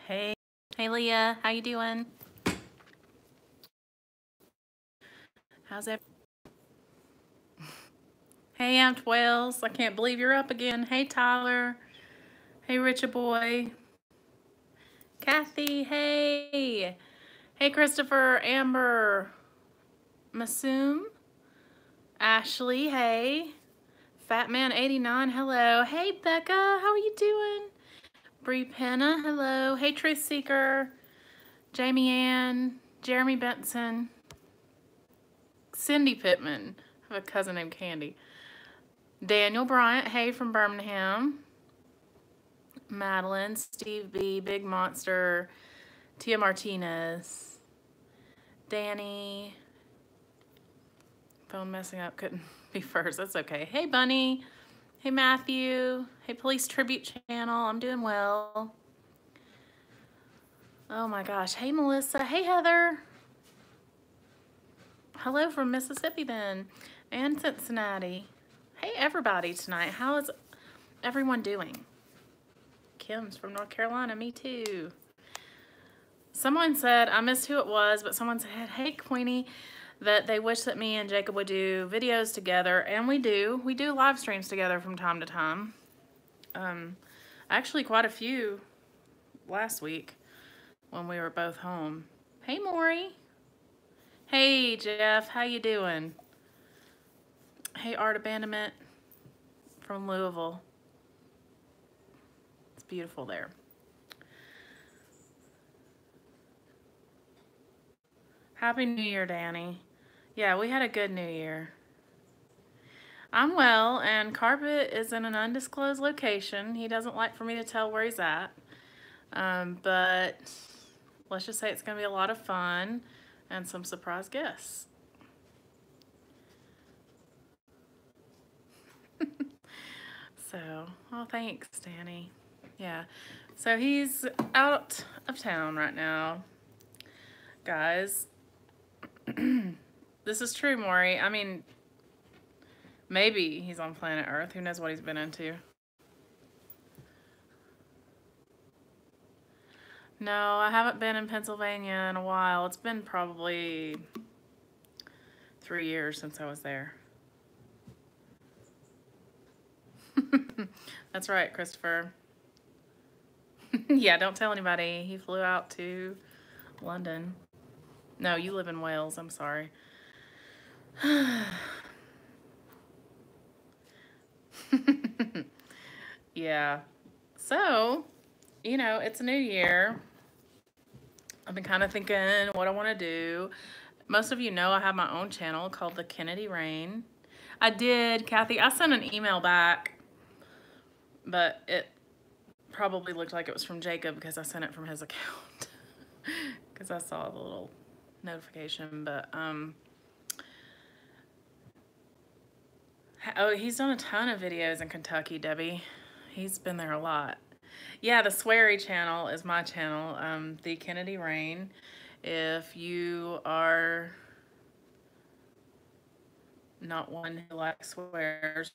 Hey, hey Leah, how you doing? How's it? Hey, Aunt Wells, I can't believe you're up again. Hey, Tyler. Hey, Richard boy. Kathy, hey. Hey, Christopher, Amber, Masoom, Ashley, hey. Fatman89, hello. Hey, Becca, how are you doing? Bree Penna, hello. Hey, Truth Seeker, Jamie Ann, Jeremy Benson, Cindy Pittman. I have a cousin named Candy. Daniel Bryant, hey, from Birmingham. Madeline, Steve B, Big Monster, Tia Martinez, Danny. Phone messing up, couldn't be first. That's okay. Hey, Bunny. Hey, Matthew. Hey, Police Tribute Channel. I'm doing well. Oh my gosh. Hey, Melissa. Hey, Heather. Hello from Mississippi then, and Cincinnati. Hey, everybody tonight. How is everyone doing? Kim's from North Carolina. Me too. Someone said, I missed who it was, but someone said, hey, Queenie, that they wish that me and Jacob would do videos together, and we do. We do live streams together from time to time. Actually, quite a few last week when we were both home. Hey, Maury. Hey, Jeff. How you doing? Hey, Art Abandonment from Louisville. It's beautiful there. Happy New Year, Danny. Yeah, we had a good New Year. I'm well, and Carpet is in an undisclosed location. He doesn't like for me to tell where he's at. But let's just say it's going to be a lot of fun and some surprise guests. So, oh, thanks, Danny. Yeah, so he's out of town right now. Guys, this is true, Maury. I mean, maybe he's on planet Earth. Who knows what he's been into? No, I haven't been in Pennsylvania in a while. It's been probably 3 years since I was there. That's right, Christopher. Yeah, don't tell anybody. He flew out to London. No, you live in Wales. I'm sorry. Yeah. So, you know, it's a new year. I've been kind of thinking what I want to do. Most of you know I have my own channel called The Kennedy Rain. I did, Kathy. I sent an email back, but it probably looked like it was from Jacob because I sent it from his account because I saw the little notification. But oh, he's done a ton of videos in Kentucky, Debbie. He's been there a lot. Yeah, the Sweary channel is my channel, The Kennedy Rain. If you are not one who likes swears,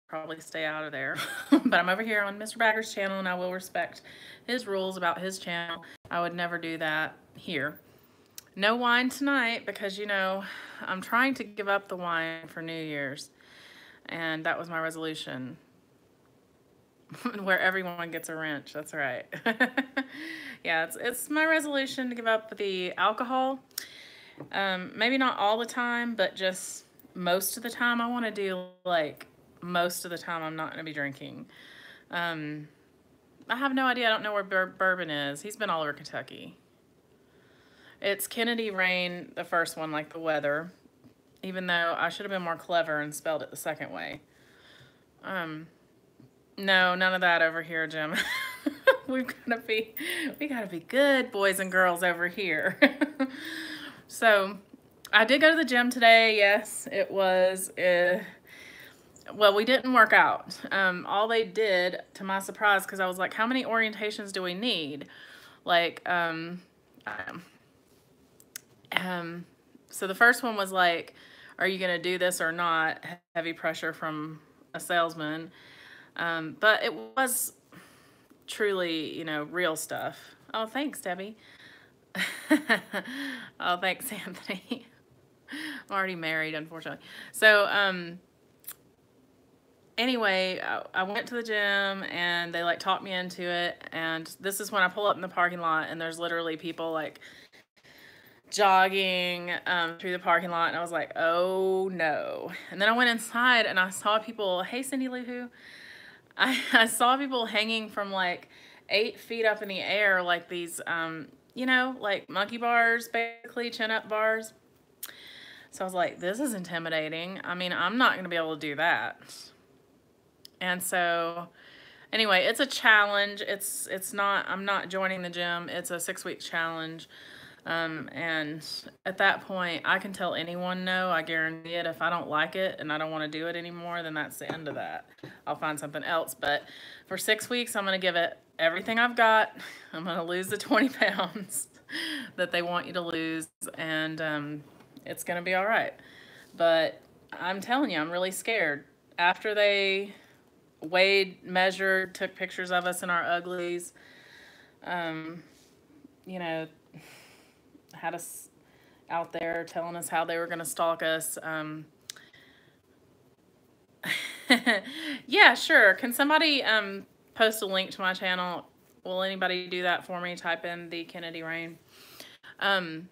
probably stay out of there. But I'm over here on Mr. Bagger's channel, and I will respect his rules about his channel. I would never do that here. No wine tonight because, you know, I'm trying to give up the wine for New Year's. And that was my resolution. Where everyone gets a wrench, that's right. Yeah, it's my resolution to give up the alcohol. Maybe not all the time, but just most of the time. I want to do, like, most of the time I'm not going to be drinking. I have no idea. I don't know where bourbon is. He's been all over Kentucky. It's Kennedy Rain, the first one, like the weather. Even though I should have been more clever and spelled it the second way. No, none of that over here, Jim. we gotta be good boys and girls over here. So, I did go to the gym today. Yes, it was. Well, we didn't work out. All they did, to my surprise, because I was like, how many orientations do we need? Like, so the first one was like, are you gonna do this or not? Heavy pressure from a salesman. But it was truly, you know, real stuff. Oh, thanks, Debbie. Oh, thanks, Anthony. I'm already married, unfortunately. So, anyway, I went to the gym and they like talked me into it. And this is when I pull up in the parking lot and there's literally people like jogging through the parking lot. And I was like, oh no. And then I went inside and I saw people, hey, Cindy Lou Who. I saw people hanging from like 8 feet up in the air, like these, you know, like monkey bars, basically, chin up bars. So I was like, this is intimidating. I mean, I'm not going to be able to do that. And so, anyway, it's a challenge. It's not, I'm not joining the gym. It's a 6-week challenge. And at that point, I can tell anyone no, I guarantee it. If I don't like it and I don't want to do it anymore, then that's the end of that. I'll find something else. But for 6 weeks, I'm going to give it everything I've got. I'm going to lose the 20 pounds that they want you to lose. And it's going to be all right. But I'm telling you, I'm really scared. After they weighed, measured, took pictures of us in our uglies, you know, had us out there telling us how they were going to stalk us. Yeah, sure. Can somebody post a link to my channel? Will anybody do that for me? Type in the Kennedy Rain. And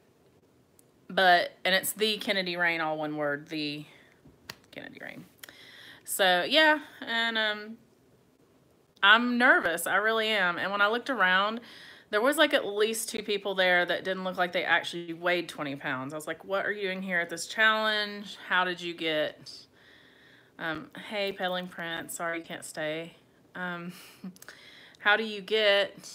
it's the Kennedy Rain, all one word, the Kennedy Rain. So yeah, and I'm nervous. I really am. And when I looked around, there was like at least 2 people there that didn't look like they actually weighed 20 pounds. I was like, what are you doing here at this challenge? How did you get, hey, Peddling Prince, sorry you can't stay. How do you get,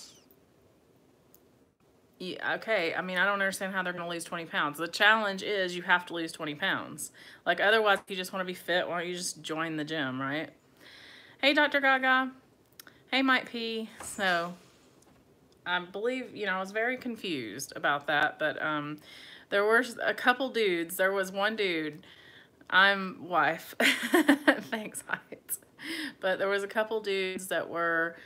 yeah, okay, I mean, I don't understand how they're going to lose 20 pounds. The challenge is you have to lose 20 pounds. Like, otherwise, if you just want to be fit, why don't you just join the gym, right? Hey, Dr. Gaga. Hey, Mike P. So, I believe, you know, I was very confused about that, but there were a couple dudes. There was one dude, I'm wife, thanks, Heights. But there was a couple dudes that were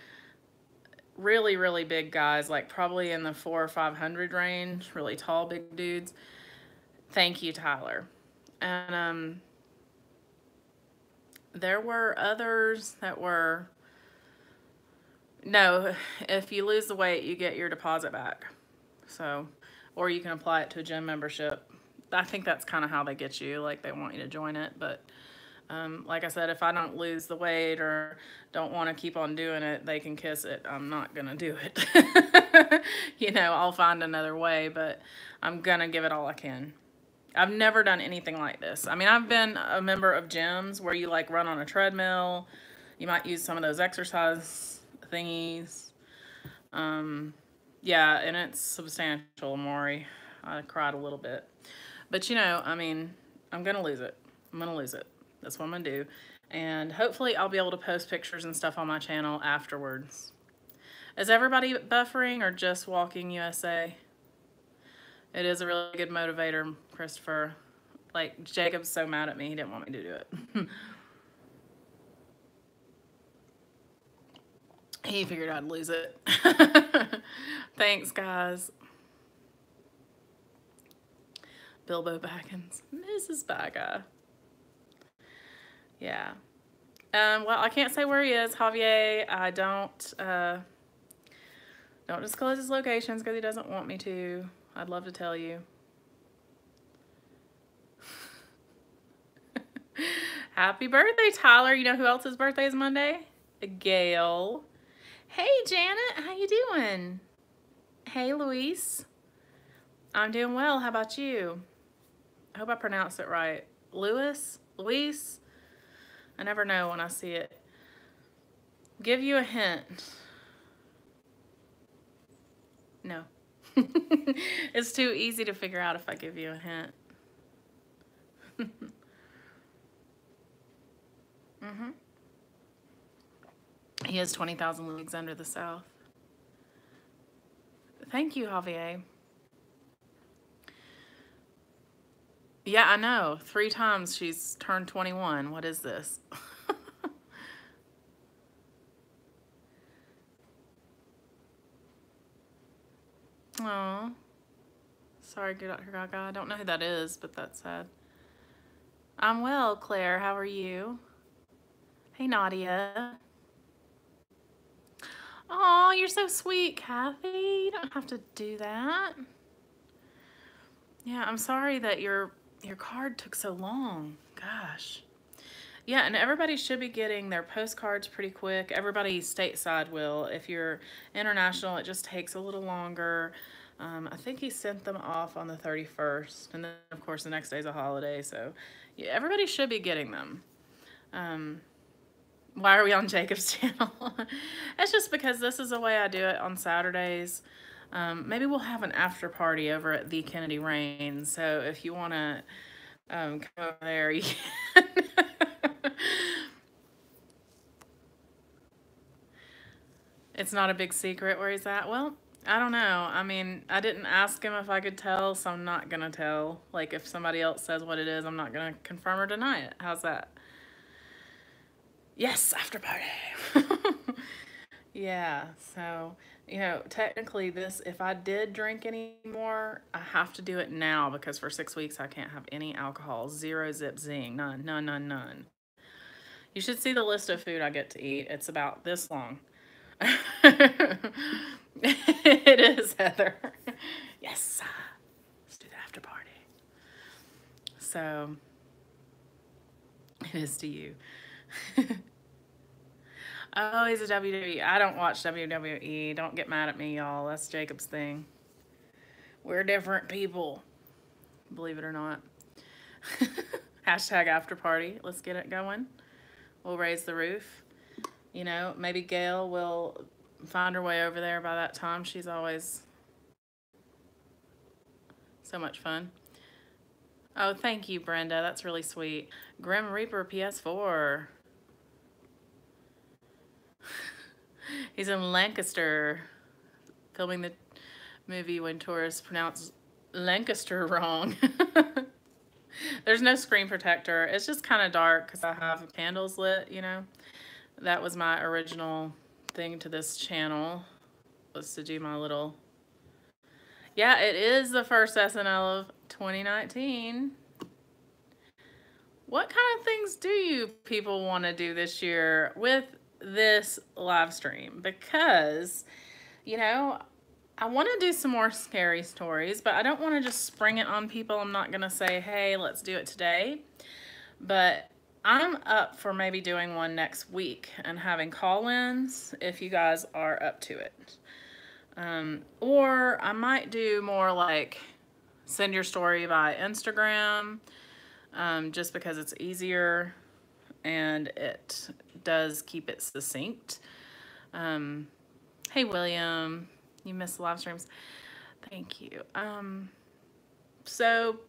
really, really big guys, like probably in the 400 or 500 range, really tall, big dudes. Thank you, Tyler. And there were others that were, no, if you lose the weight, you get your deposit back. So, or you can apply it to a gym membership. I think that's kind of how they get you, like they want you to join it. But like I said, if I don't lose the weight or don't want to keep on doing it, they can kiss it. I'm not going to do it. You know, I'll find another way, but I'm going to give it all I can. I've never done anything like this. I mean, I've been a member of gyms where you like run on a treadmill. You might use some of those exercise thingies. Yeah, and it's substantial, Amori. I cried a little bit. But, you know, I mean, I'm going to lose it. I'm going to lose it. That's what I'm going to do. And hopefully I'll be able to post pictures and stuff on my channel afterwards. Is everybody buffering or just Walking USA? It is a really good motivator, Christopher. Like, Jacob's so mad at me. He didn't want me to do it. He figured I'd lose it. Thanks, guys. Bilbo Baggins. Mrs. Bagga. Yeah. Well, I can't say where he is, Javier. I don't disclose his locations because he doesn't want me to. I'd love to tell you. Happy birthday, Tyler. You know who else's birthday is Monday? Gail. Hey, Janet. How you doing? Hey, Luis. I'm doing well. How about you? I hope I pronounced it right. Luis? I never know when I see it. Give you a hint. No. It's too easy to figure out if I give you a hint. He has 20,000 leagues under the South. Thank you, Javier. Yeah, I know. 3 times she's turned 21. What is this? Oh, sorry, Dr. Gaga. I don't know who that is, but that's sad. I'm well, Claire. How are you? Hey, Nadia. Oh, you're so sweet, Kathy. You don't have to do that. Yeah, I'm sorry that your card took so long. Gosh. Yeah, and everybody should be getting their postcards pretty quick. Everybody stateside will. If you're international, it just takes a little longer. I think he sent them off on the 31st. And then, of course, the next day's a holiday. So, yeah, everybody should be getting them. Why are we on Jacob's channel? It's just because this is the way I do it on Saturdays. Maybe we'll have an after party over at the Kennedy Rain. So if you want to come over there, you can. It's not a big secret where he's at. Well, I don't know. I mean, I didn't ask him if I could tell, so I'm not going to tell. Like, if somebody else says what it is, I'm not going to confirm or deny it. How's that? Yes, after party. Yeah, so, you know, technically this, if I did drink any more, I have to do it now because for 6 weeks I can't have any alcohol. Zero, zip, zing. None, none, none, none. You should see the list of food I get to eat. It's about this long. It is, Heather. Yes. Let's do the after party. So, it is to you. Oh, he's a WWE. I don't watch WWE. Don't get mad at me, y'all. That's Jacob's thing. We're different people, believe it or not. Hashtag after party. Let's get it going. We'll raise the roof. You know, maybe Gail will find her way over there by that time. She's always so much fun. Oh, thank you, Brenda. That's really sweet. Grim Reaper PS4. He's in Lancaster filming the movie when tourists pronounce Lancaster wrong. There's no screen protector. It's just kind of dark because I have candles lit, you know. That was my original thing to this channel, was to do my little... Yeah, it is the first SNL of 2019. What kind of things do you people want to do this year with this live stream? Because, you know, I want to do some more scary stories, but I don't want to just spring it on people. I'm not going to say, hey, let's do it today. But I'm up for maybe doing one next week and having call-ins if you guys are up to it. Or I might do more like send your story by Instagram, just because it's easier and it does keep it succinct. Hey, William, you missed the live streams. Thank you. So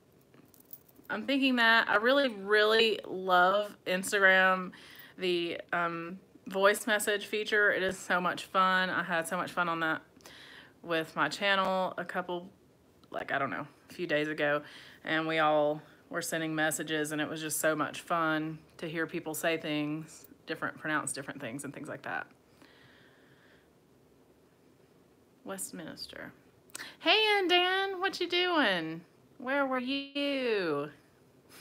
I'm thinking that I really, really love Instagram, the voice message feature. It is so much fun. I had so much fun on that with my channel a couple, like, I don't know, a few days ago, and we all were sending messages, and it was just so much fun to hear people say things, pronounce different things and things like that. Westminster. Hey, and Dan, what you doing? Where were you?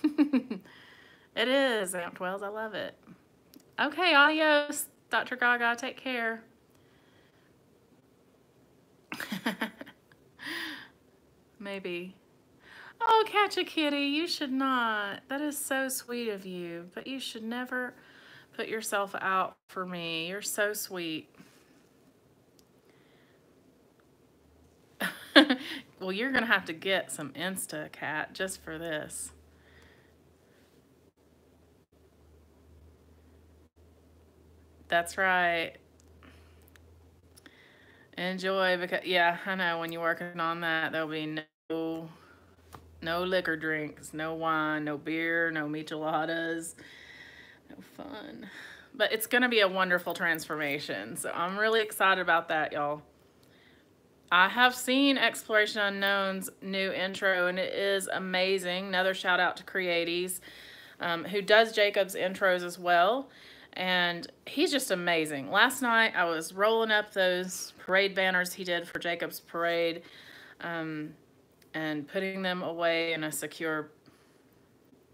It is Amped Wells. I love it. Okay, adios, Dr. Gaga. Take care. Maybe. Oh, catch a kitty. You should not. That is so sweet of you. But you should never put yourself out for me. You're so sweet. Well, you're going to have to get some Instacat just for this. That's right. Enjoy, because, yeah, I know when you're working on that, there'll be no liquor drinks, no wine, no beer, no micheladas, no fun. But it's going to be a wonderful transformation, so I'm really excited about that, y'all. I have seen Exploration Unknown's new intro, and it is amazing. Another shout out to Creaties, who does Jacob's intros as well, and he's just amazing. Last night, I was rolling up those parade banners he did for Jacob's parade. and putting them away in a secure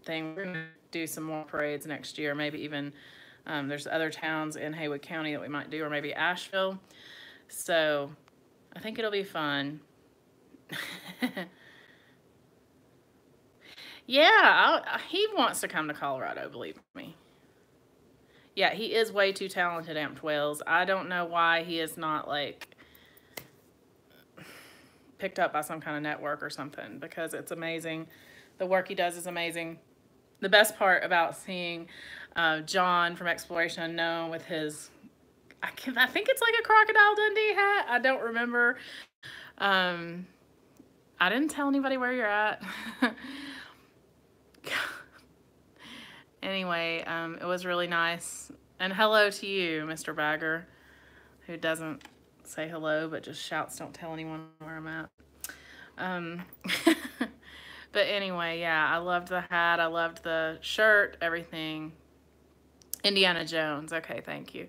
thing. We're going to do some more parades next year, maybe even there's other towns in Haywood County that we might do, or maybe Asheville. So I think it'll be fun. Yeah, he wants to come to Colorado, believe me. Yeah, he is way too talented, Amped Wales. I don't know why he is not, like, picked up by some kind of network or something, because it's amazing. The work he does is amazing. The best part about seeing John from Exploration Unknown with his, I think it's like a Crocodile Dundee hat. I don't remember. I didn't tell anybody where you're at. Anyway, it was really nice. And hello to you, Mr. Bagger, who doesn't say hello, but just shouts, don't tell anyone where I'm at. But anyway, yeah, I loved the hat. I loved the shirt, everything. Indiana Jones. Okay, thank you.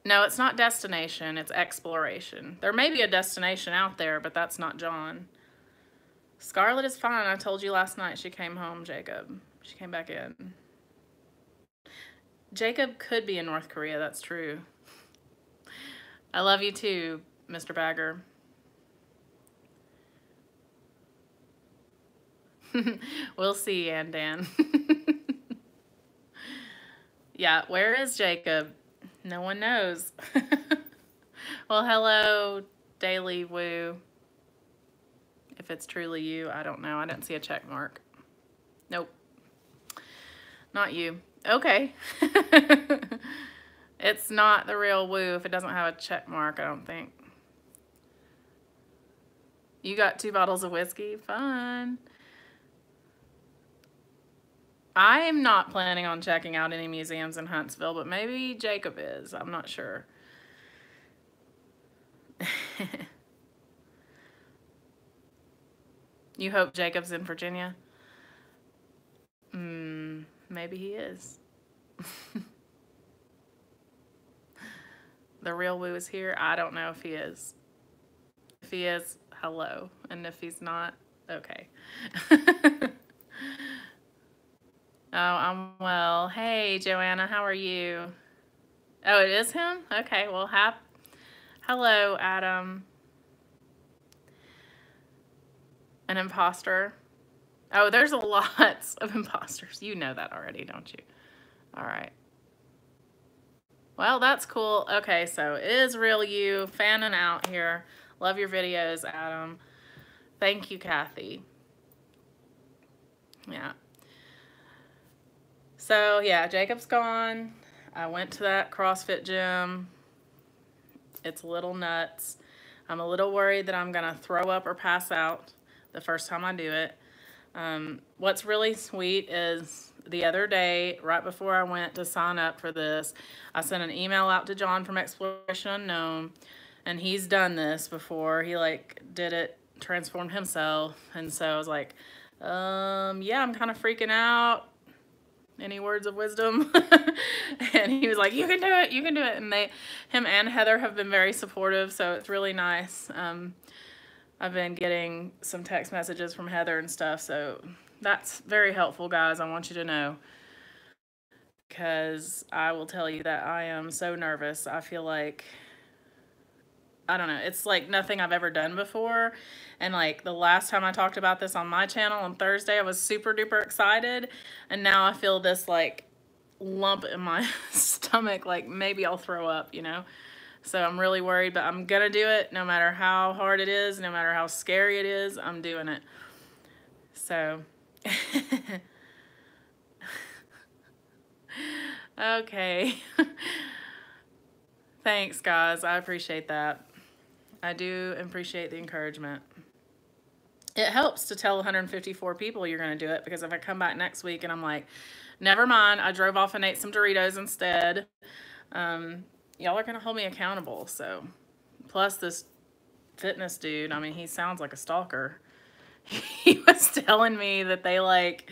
No, it's not destination. It's exploration. There may be a destination out there, but that's not John. Scarlett is fine. I told you last night she came home, Jacob. She came back in. Jacob could be in North Korea. That's true. I love you too, Mr. Bagger. We'll see, Ann Dan. Yeah, where is Jacob? No one knows. Well, hello, Daily Woo. If it's truly you, I don't know. I didn't see a check mark. Nope. Not you. Okay. It's not the real Woo if it doesn't have a check mark, I don't think. You got 2 bottles of whiskey? Fun. I am not planning on checking out any museums in Huntsville, but maybe Jacob is. I'm not sure. You hope Jacob's in Virginia? Maybe he is. The real Woo is here. I don't know if he is. If he is, hello. And if he's not, okay. Oh, I'm well. Hey, Joanna, how are you? Oh, it is him? Okay, well, hello, Adam. An imposter. Oh, there's lots of imposters. You know that already, don't you? All right. Well, that's cool. Okay, so it is real you. Fanning out here. Love your videos, Adam. Thank you, Kathy. Yeah. So, yeah, Jacob's gone. I went to that CrossFit gym. It's a little nuts. I'm a little worried that I'm going to throw up or pass out the first time I do it. What's really sweet is the other day, right before I went to sign up for this, I sent an email out to John from Exploration Unknown, and he's done this before. He, like, did it, transformed himself, and so I was like, yeah, I'm kind of freaking out. Any words of wisdom? And he was like, you can do it, you can do it. And him and Heather have been very supportive, so it's really nice. I've been getting some text messages from Heather and stuff, so that's very helpful, guys. I want you to know, because I will tell you that I am so nervous. I feel like, I don't know, it's like nothing I've ever done before. And like the last time I talked about this on my channel on Thursday, I was super duper excited. And now I feel this like lump in my stomach, like maybe I'll throw up, you know? So I'm really worried, but I'm gonna do it no matter how hard it is, no matter how scary it is, I'm doing it. So, okay. Thanks, guys. I appreciate that. I do appreciate the encouragement. It helps to tell 154 people you're going to do it, because if I come back next week and I'm like, never mind, I drove off and ate some Doritos instead, y'all are going to hold me accountable. So, plus this fitness dude, I mean, he sounds like a stalker. He was telling me that they, like,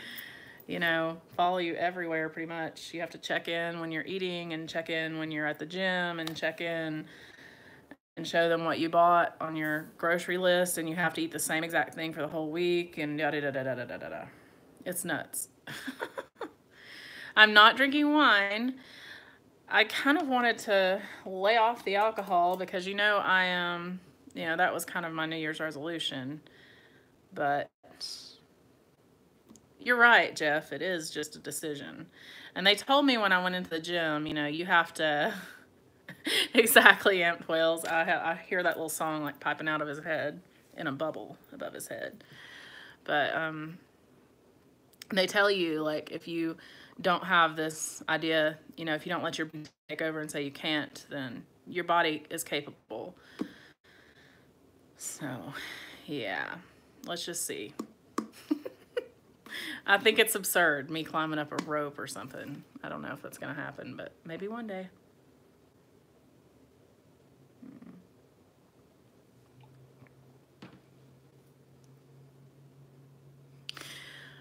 you know, follow you everywhere pretty much. You have to check in when you're eating and check in when you're at the gym and check in. and show them what you bought on your grocery list, and you have to eat the same exact thing for the whole week, and da da da da da da da da. It's nuts. I'm not drinking wine. I kind of wanted to lay off the alcohol because, I am, that was kind of my New Year's resolution. But you're right, Jeff. It is just a decision. And they told me when I went into the gym, you have to exactly, Amped Whales. I hear that little song like piping out of his head in a bubble above his head. But they tell you, like, if you don't have this idea, if you don't let your body take over and say you can't, then your body is capable. So, yeah, let's just see. I think it's absurd, me climbing up a rope or something. I don't know if that's going to happen, but maybe one day.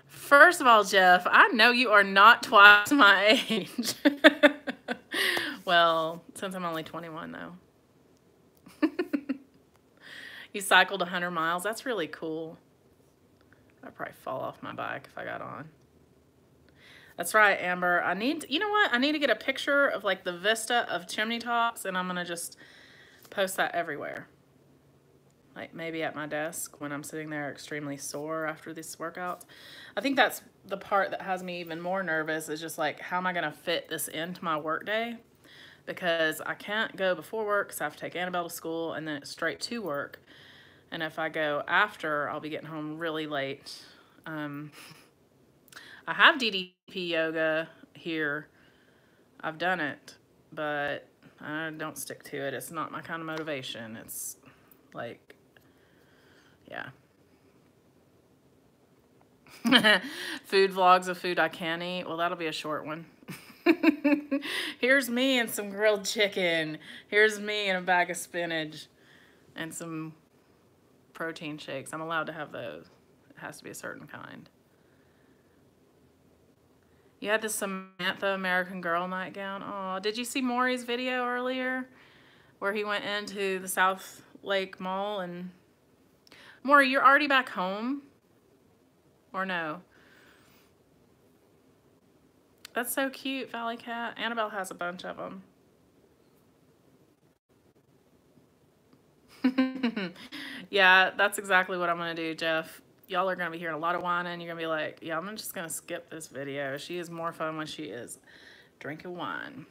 First of all, Jeff, I know you are not twice my age. Well, since I'm only 21, though. You cycled 100 miles. That's really cool. I'd probably fall off my bike if I got on. That's right, Amber. You know what? I need to get a picture of like the vista of chimney tops, and I'm going to just post that everywhere. Like maybe at my desk when I'm sitting there extremely sore after these workouts. I think that's the part that has me even more nervous, is just like, how am I going to fit this into my work day? Because I can't go before work because I have to take Annabelle to school and then it's straight to work. And if I go after, I'll be getting home really late. I have DDP yoga here. I've done it, but I don't stick to it. It's not my kind of motivation. It's like, yeah. Food vlogs of food I can't eat. Well, that'll be a short one. Here's me and some grilled chicken. Here's me and a bag of spinach and some protein shakes. I'm allowed to have those. It has to be a certain kind. You had this Samantha American Girl nightgown. Oh, did you see Maury's video earlier where he went into the South Lake Mall? And Maury, you're already back home? Or no? That's so cute, Valley Cat. Annabelle has a bunch of them. Yeah, that's exactly what I'm going to do, Jeff. Y'all are going to be hearing a lot of whining. You're going to be like, yeah, I'm just going to skip this video. She is more fun when she is drinking wine.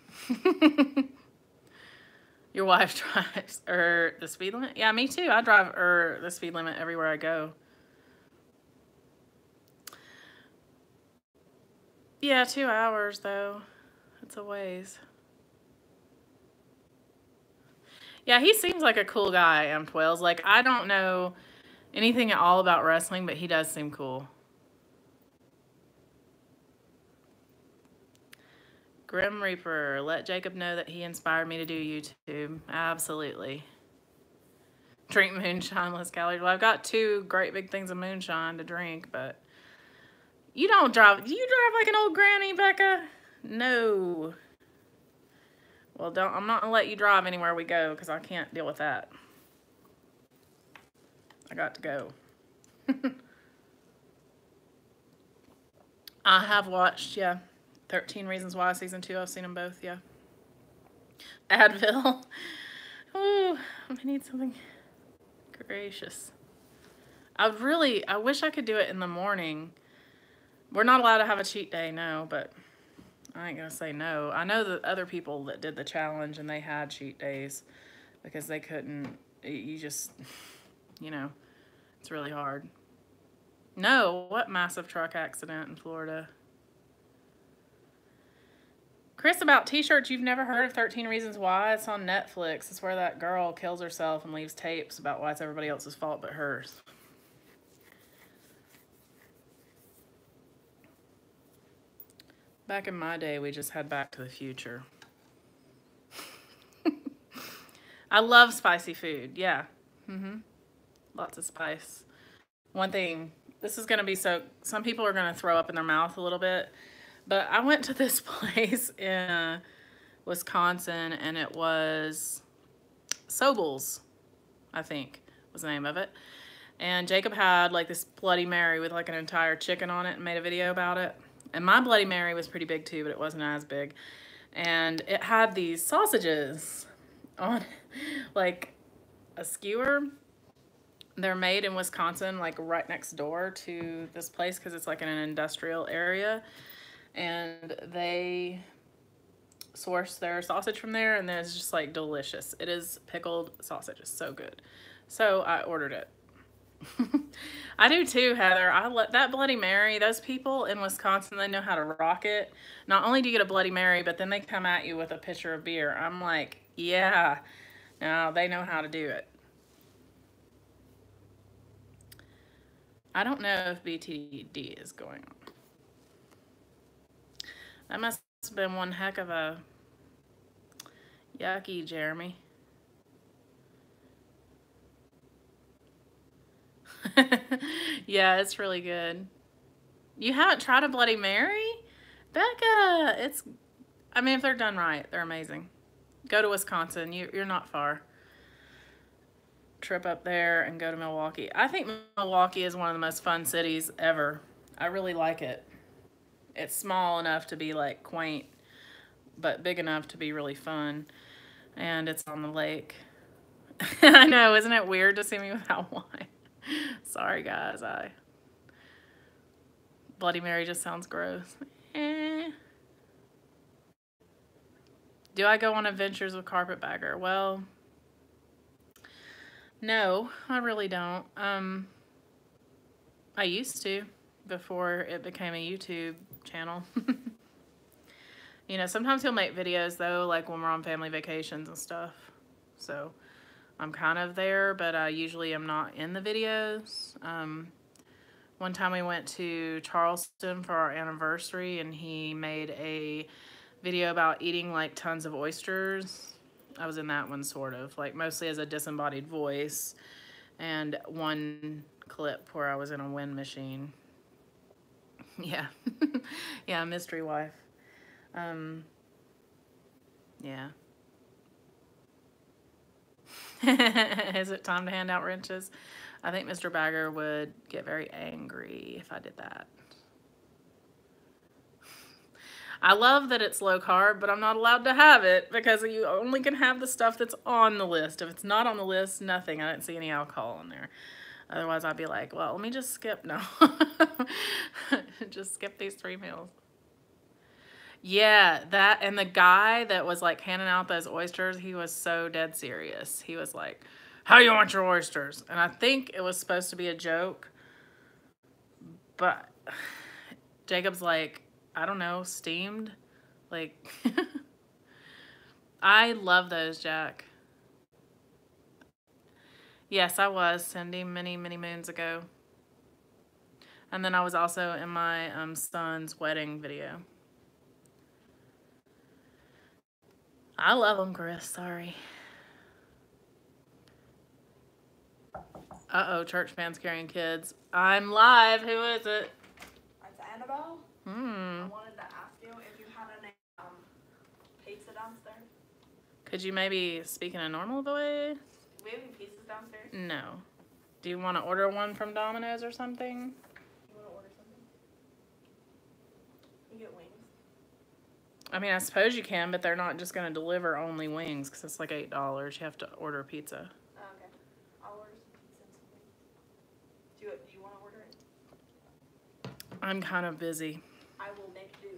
Your wife drives the speed limit? Yeah, me too. I drive the speed limit everywhere I go. Yeah, 2 hours, though. It's a ways. Yeah, he seems like a cool guy, Amped Whales. Like, I don't know anything at all about wrestling, but he does seem cool. Grim Reaper, let Jacob know that he inspired me to do YouTube. Absolutely. Drink moonshine, less calories. Well, I've got 2 great big things of moonshine to drink, but you don't drive. Do you drive like an old granny, Becca? No. Well, I'm not going to let you drive anywhere we go because I can't deal with that. I got to go. I have watched, yeah, 13 Reasons Why Season 2. I've seen them both, yeah. Advil. Ooh, I need something gracious. I wish I could do it in the morning. We're not allowed to have a cheat day, no, but I ain't gonna say no. I know the other people that did the challenge and they had cheat days because they couldn't, you just, it's really hard. No, what massive truck accident in Florida? Chris, about t-shirts, you've never heard of 13 Reasons Why? It's on Netflix. It's where that girl kills herself and leaves tapes about why it's everybody else's fault but hers. Back in my day, we just had Back to the Future. I love spicy food, yeah. Lots of spice. One thing, this is going to be some people are going to throw up in their mouth a little bit, but I went to this place in Wisconsin, and it was Sobel's, I think was the name of it. And Jacob had like this Bloody Mary with like an entire chicken on it and made a video about it. And my Bloody Mary was pretty big too, but it wasn't as big. And it had these sausages on like a skewer. They're made in Wisconsin, like right next door to this place because it's like in an industrial area. And they source their sausage from there, and it's just like delicious. It is pickled sausage. It's so good. So I ordered it. I do too, Heather. I let that Bloody Mary, those people in Wisconsin, they know how to rock it. Not only do you get a Bloody Mary, but then they come at you with a pitcher of beer. I'm like, yeah, no, they know how to do it. I don't know if BTD is going on. That must have been one heck of a yucky, Jeremy. Yeah, it's really good. You haven't tried a Bloody Mary? Becca, I mean, if they're done right, they're amazing. Go to Wisconsin. You're not far. Trip up there and go to Milwaukee. I think Milwaukee is one of the most fun cities ever. I really like it. It's small enough to be like quaint, but big enough to be really fun. And it's on the lake. I know, isn't it weird to see me without wine? Sorry guys, Bloody Mary just sounds gross. Do I go on adventures with Carpetbagger? Well, no, I really don't. I used to before it became a YouTube channel. You know, sometimes he'll make videos though, like when we're on family vacations and stuff. So I'm kind of there, but I usually am not in the videos. One time we went to Charleston for our anniversary and he made a video about eating like tons of oysters. I was in that one sort of, like mostly as a disembodied voice, and one clip where I was in a wind machine. Yeah. Yeah, mystery wife. Yeah. Is it time to hand out wrenches? I think Mr. Bagger would get very angry if I did that. I love that it's low carb, but I'm not allowed to have it because you only can have the stuff that's on the list. If it's not on the list, nothing. I didn't see any alcohol in there. Otherwise, I'd be like, well, let me just skip. No. Just skip these 3 meals. Yeah, that, and the guy that was like handing out those oysters, he was so dead serious. He was like, how you want your oysters? And I think it was supposed to be a joke, but Jacob's like, I don't know, steamed? Like, I love those, Jack. Yes, I was, Cindy, many, many moons ago. And then I was also in my son's wedding video. I love them, Chris. Sorry. Uh-oh, church fans carrying kids. I'm live. Who is it? It's Annabelle. I wanted to ask you if you had any pizza downstairs. Could you maybe speak in a normal voice? Do we have any pizzas downstairs? No. Do you want to order one from Domino's or something? You want to order something? You get wings. I mean, I suppose you can, but they're not just going to deliver only wings because it's like $8. You have to order a pizza. Oh, okay. I'll order some pizza and something. Do you want to order it? I'm kind of busy. I will make do.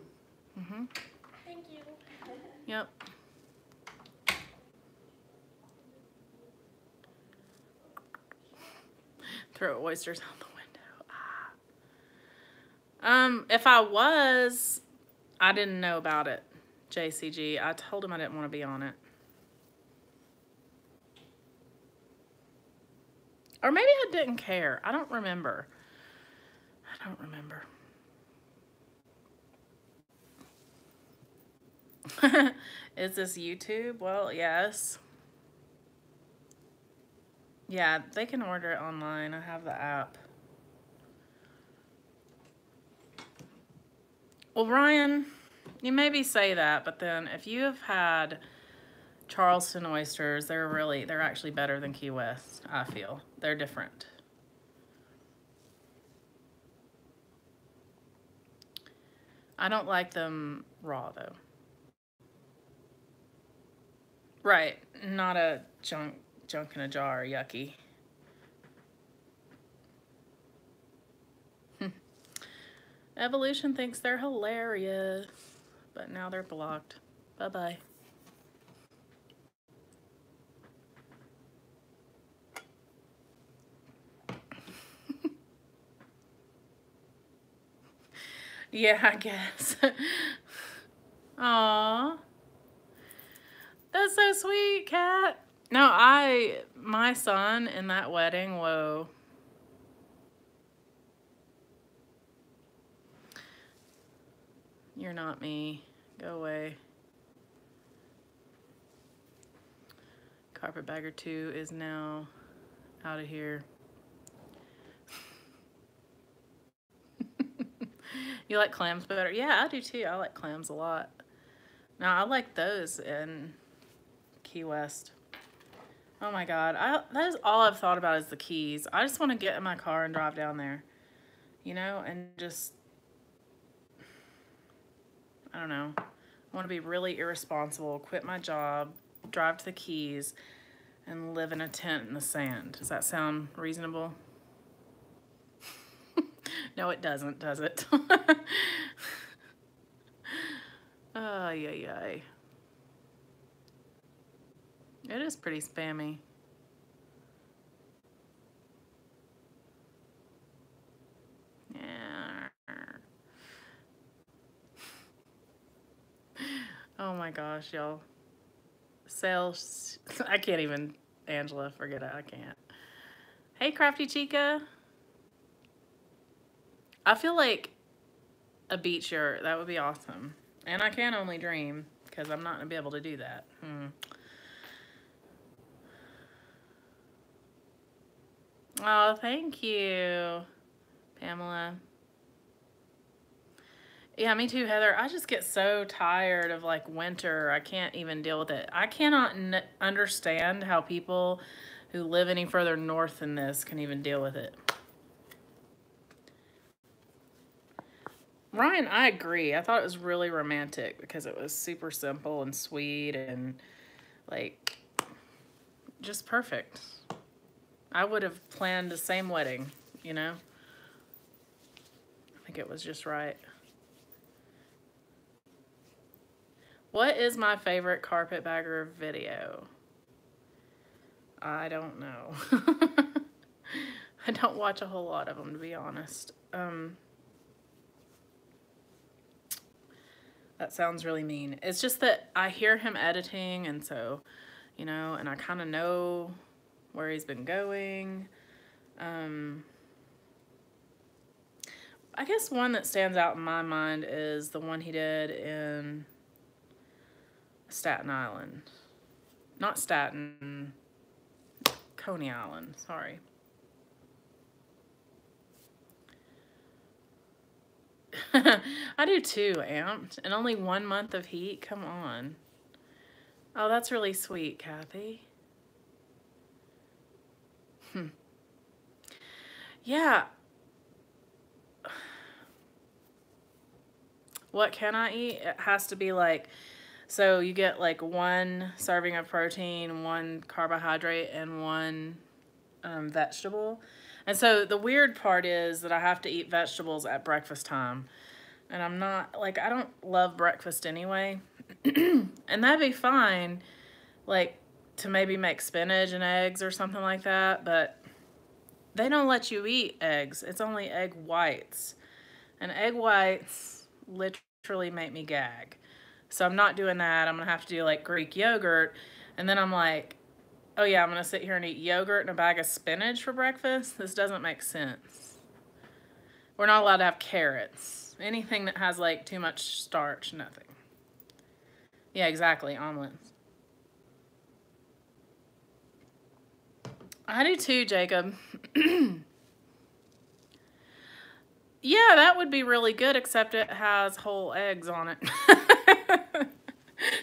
Thank you. Yep. Throw oysters out the window. If I was, I didn't know about it, JCG. I told him I didn't want to be on it. Or maybe I didn't care. I don't remember. I don't remember. Is this YouTube? Well, yes. Yeah, they can order it online. I have the app. Well, Ryan, you maybe say that, but then if you have had Charleston oysters, they're actually better than Key West, I feel. They're different. I don't like them raw though. Right, not a junk in a jar, yucky. Evolution thinks they're hilarious, but now they're blocked. Bye-bye. Yeah, I guess. Aww. That's so sweet, Kat. No, my son in that wedding, whoa. You're not me. Go away. Carpetbagger 2 is now out of here. You like clams better? Yeah, I do too. I like clams a lot. Now, I like those in Key West. Oh my God. That is all I've thought about is the Keys. I just want to get in my car and drive down there, you know, and just, I don't know. I want to be really irresponsible, quit my job, drive to the Keys, and live in a tent in the sand. Does that sound reasonable? No, it doesn't, does it? Ay, ay, ay. It is pretty spammy. Yeah. Oh my gosh, y'all. Sales. I can't even, Angela, forget it. I can't. Hey, Crafty Chica. I feel like a beach shirt. That would be awesome. And I can only dream because I'm not going to be able to do that. Oh, thank you, Pamela. Yeah, me too, Heather. I just get so tired of like winter. I can't even deal with it. I cannot understand how people who live any further north than this can even deal with it. Ryan, I agree. I thought it was really romantic because it was super simple and sweet and like just perfect. I would have planned the same wedding, you know? I think it was just right. What is my favorite Carpetbagger video? I don't know. I don't watch a whole lot of them, to be honest. That sounds really mean. It's just that I hear him editing, and so, you know, and I kind of know where he's been going. I guess one that stands out in my mind is the one he did in Staten Island. Not Staten, Coney Island, sorry. I do too, Amped. And only 1 month of heat? Come on. Oh, that's really sweet, Kathy. Yeah. What can I eat? It has to be like, so you get like 1 serving of protein, 1 carbohydrate, and 1 vegetable. And so the weird part is that I have to eat vegetables at breakfast time. And I'm not, like, I don't love breakfast anyway. And that'd be fine, like, to maybe make spinach and eggs or something like that. But they don't let you eat eggs. It's only egg whites. And egg whites literally make me gag. So I'm not doing that. I'm going to have to do, like, Greek yogurt. And then I'm like, oh yeah, I'm going to sit here and eat yogurt and a bag of spinach for breakfast? This doesn't make sense. We're not allowed to have carrots. Anything that has like too much starch, nothing. Yeah, exactly, omelets. I do too, Jacob. Yeah, that would be really good, except it has whole eggs on it.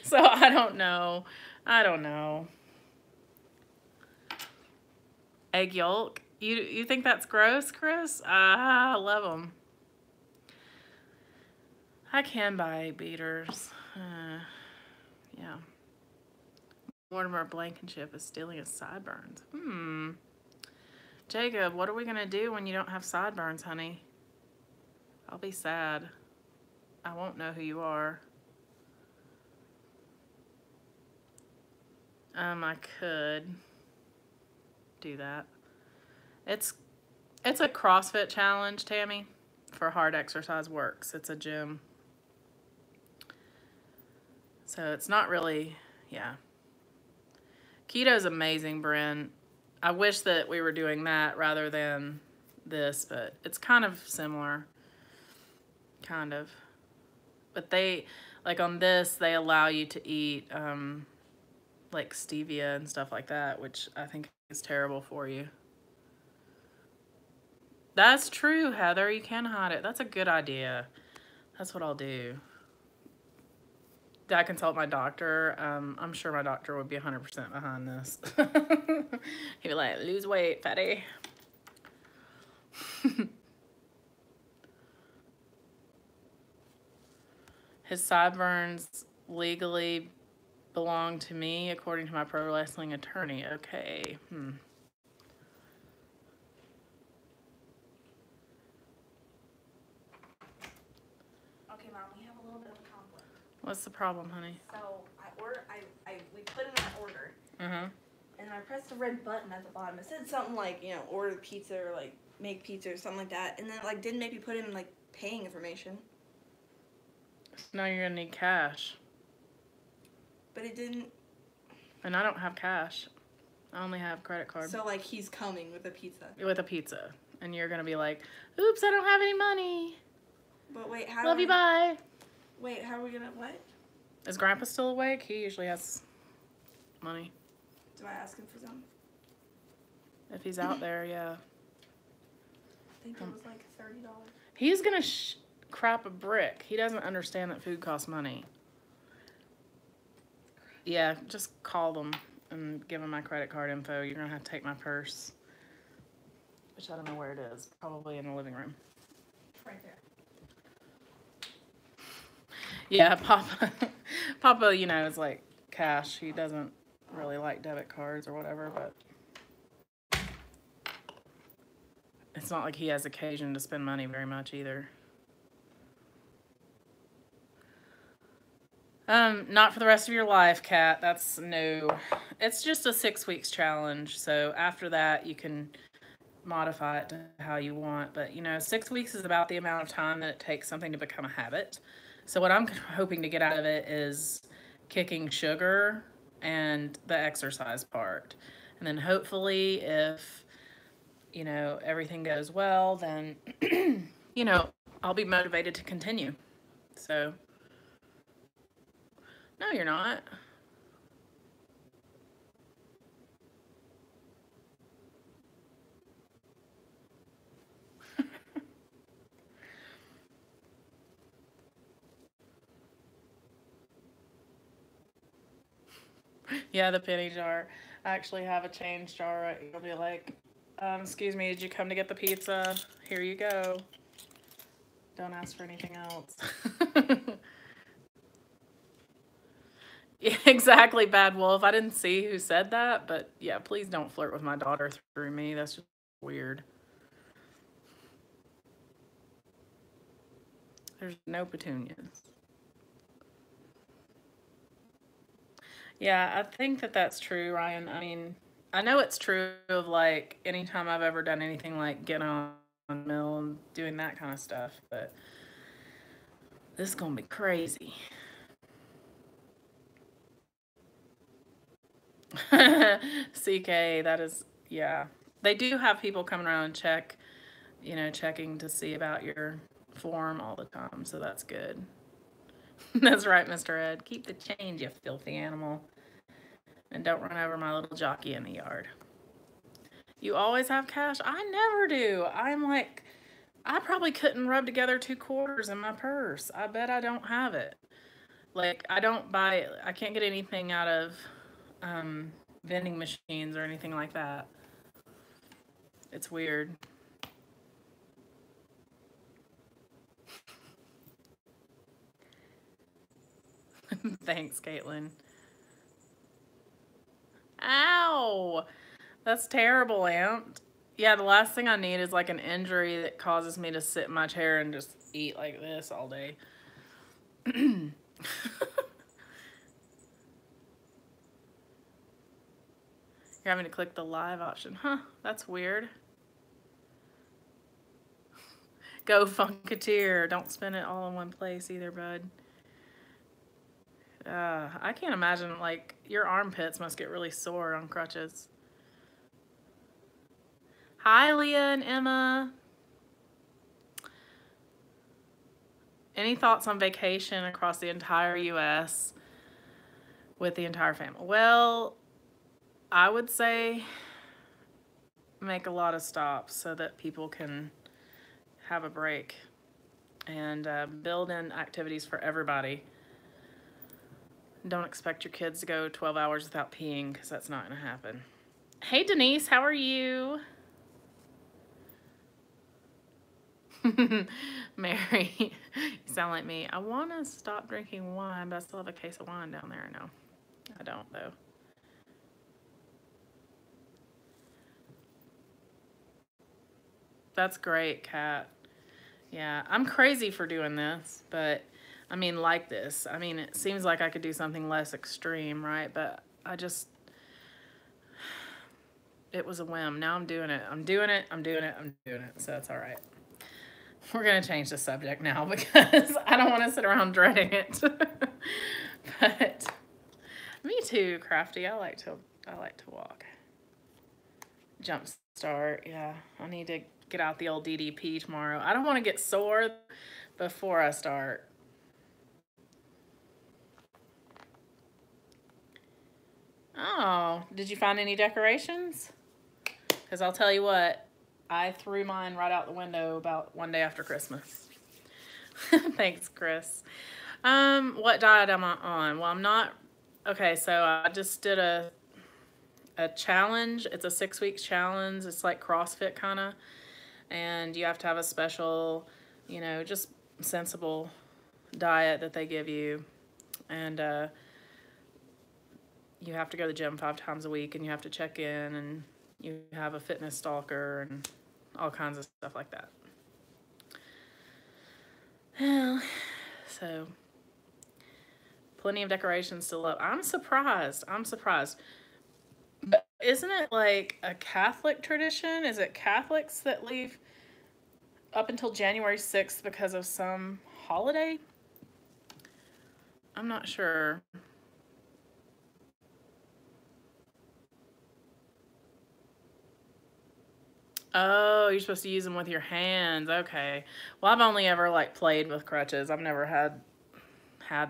So I don't know. I don't know. Egg yolk? You think that's gross, Chris? Ah, I love them. I can buy egg beaters. Yeah. Mortimer Blankenship is stealing his sideburns. Jacob, what are we going to do when you don't have sideburns, honey? I'll be sad. I won't know who you are. I could do that. It's a CrossFit challenge, Tammy, for hard exercise works. It's a gym. So it's not really, yeah. Keto's amazing, Bryn. I wish that we were doing that rather than this, but it's kind of similar. Kind of. But they, like on this, they allow you to eat like stevia and stuff like that, which I think is terrible for you. That's true, Heather. You can hide it. That's a good idea. That's what I'll do. Did I consult my doctor? I'm sure my doctor would be 100% behind this. He'd be like, lose weight, fatty. His sideburns legally belong to me, according to my pro wrestling attorney. Okay. Okay, Mom, we have a little bit of a conflict. What's the problem, honey? So we put in an order. And I pressed the red button at the bottom. It said something like, you know, order pizza or like make pizza or something like that. And then it, like, didn't maybe put in like paying information. Now you're gonna need cash. But it didn't. And I don't have cash. I only have credit card. So like he's coming with a pizza. With a pizza. And you're gonna be like, oops, I don't have any money. But wait, how Love you, bye. Wait, how are we gonna, what? Is Grandpa still awake? He usually has money. Do I ask him for some? If he's out there, yeah. I think it was like $30. He's gonna crap a brick. He doesn't understand that food costs money. Yeah, just call them and give them my credit card info. You're gonna have to take my purse, which I don't know where it is. Probably in the living room. Right there. Yeah, Papa, you know, is like cash. He doesn't really like debit cards or whatever, but it's not like he has occasion to spend money very much either. Not for the rest of your life, Kat. That's no. It's just a 6 weeks challenge. So after that, you can modify it to how you want. But, you know, 6 weeks is about the amount of time that it takes something to become a habit. So what I'm hoping to get out of it is kicking sugar and the exercise part. And then hopefully if, you know, everything goes well, then, you know, I'll be motivated to continue. So, no, you're not. Yeah, the penny jar. I actually have a change jar right. You'll be like, excuse me, did you come to get the pizza? Here you go. Don't ask for anything else. Yeah, exactly, Bad Wolf. I didn't see who said that, but yeah, please don't flirt with my daughter through me. That's just weird. There's no petunias. Yeah, I think that that's true, Ryan. I mean, I know it's true of like anytime I've ever done anything like getting on mill and doing that kind of stuff, but this is gonna be crazy. CK, that is, yeah. They do have people coming around and check, you know, checking to see about your form all the time, so that's good. That's right, Mr. Ed. Keep the change, you filthy animal. And don't run over my little jockey in the yard. You always have cash? I never do. I'm like, I probably couldn't rub together 2 quarters in my purse. I bet I don't have it. Like, I don't buy, I can't get anything out of vending machines or anything like that. It's weird. Thanks, Caitlin. Ow! That's terrible, Aunt. Yeah, the last thing I need is like an injury that causes me to sit in my chair and just eat like this all day. You're having to click the live option. Huh, that's weird. Go Funketeer. Don't spend it all in one place either, bud. I can't imagine, like, your armpits must get really sore on crutches. Hi, Leah and Emma. Any thoughts on vacation across the entire U.S. with the entire family? Well, I would say make a lot of stops so that people can have a break and build in activities for everybody. Don't expect your kids to go 12 hours without peeing, because that's not going to happen. Hey, Denise, how are you? Mary, you sound like me. I want to stop drinking wine, but I still have a case of wine down there. No, I don't, though. That's great, Kat. Yeah, I'm crazy for doing this, but I mean, like this. I mean, it seems like I could do something less extreme, right? But I just, it was a whim. Now I'm doing it. I'm doing it. I'm doing it. I'm doing it. So it's all right. We're going to change the subject now because I don't want to sit around dreading it. But me too, Crafty. I like to walk. Jump start. Yeah, I need to get out the old DDP tomorrow. I don't want to get sore before I start. Oh, did you find any decorations? Because I'll tell you what, I threw mine right out the window about one day after Christmas. Thanks, Chris. What diet am I on? Well, I'm not. Okay, so I just did a challenge. It's a 6-week challenge. It's like CrossFit kind of. And you have to have a special, you know, just sensible diet that they give you. And you have to go to the gym 5 times a week, and you have to check in, and you have a fitness stalker and all kinds of stuff like that. Well, so plenty of decorations still up. I'm surprised. But isn't it like a Catholic tradition? Is it Catholics that leave up until January 6th because of some holiday? I'm not sure. Oh, you're supposed to use them with your hands. Okay. Well, I've only ever like played with crutches. I've never had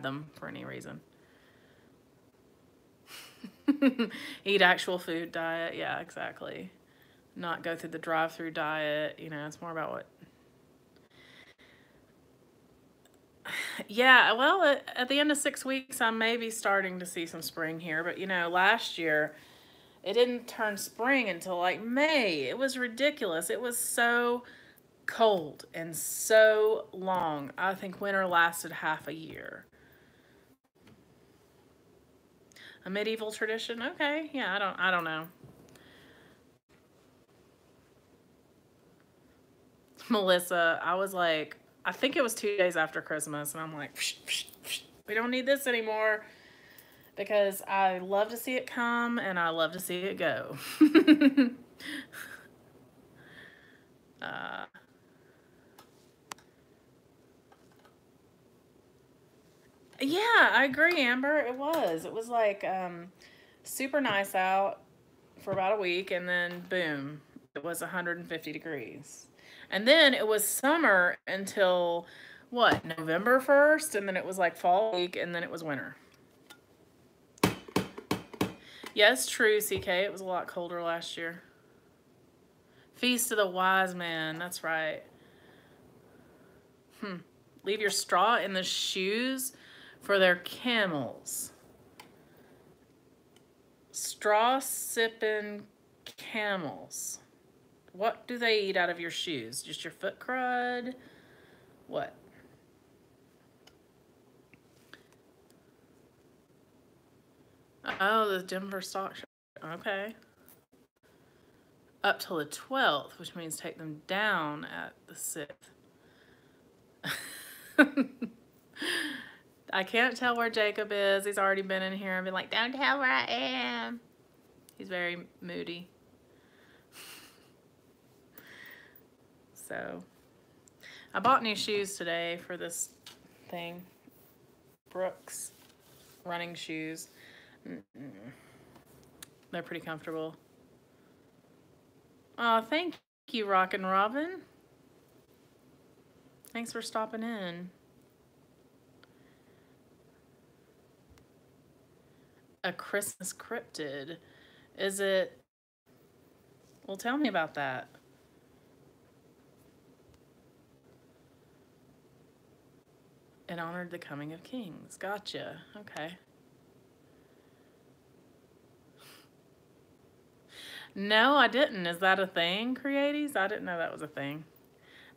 them for any reason. Eat actual food diet. Yeah, exactly. Not go through the drive-through diet. You know, it's more about what. Yeah, well, at the end of 6 weeks, I may be starting to see some spring here. But, you know, last year, it didn't turn spring until like May. It was ridiculous. It was so cold and so long. I think winter lasted half a year. A medieval tradition? Okay. Yeah, I don't know. Melissa, I was like, I think it was 2 days after Christmas, and I'm like, psh, psh, psh, we don't need this anymore, because I love to see it come and I love to see it go. Yeah, I agree, Amber. It was. It was like super nice out for about a week, and then boom, it was 150 degrees. And then it was summer until what, November 1st, and then it was like fall week, and then it was winter. Yes, true, CK. It was a lot colder last year. Feast of the Wise Man. That's right. Leave your straw in the shoes for their camels. straw sipping camels. What do they eat out of your shoes? Just your foot crud? What? Oh, the Denver stock show. Okay. Up till the 12th, which means take them down at the 6th. I can't tell where Jacob is. He's already been in here and been like, don't tell where I am. He's very moody. So, I bought new shoes today for this thing. Brooks running shoes. They're pretty comfortable. Oh, thank you, Rockin' Robin. Thanks for stopping in. A Christmas cryptid. Is it? Well, tell me about that. It honored the coming of kings. Gotcha. Okay. No, I didn't. Is that a thing, Creaties? I didn't know that was a thing.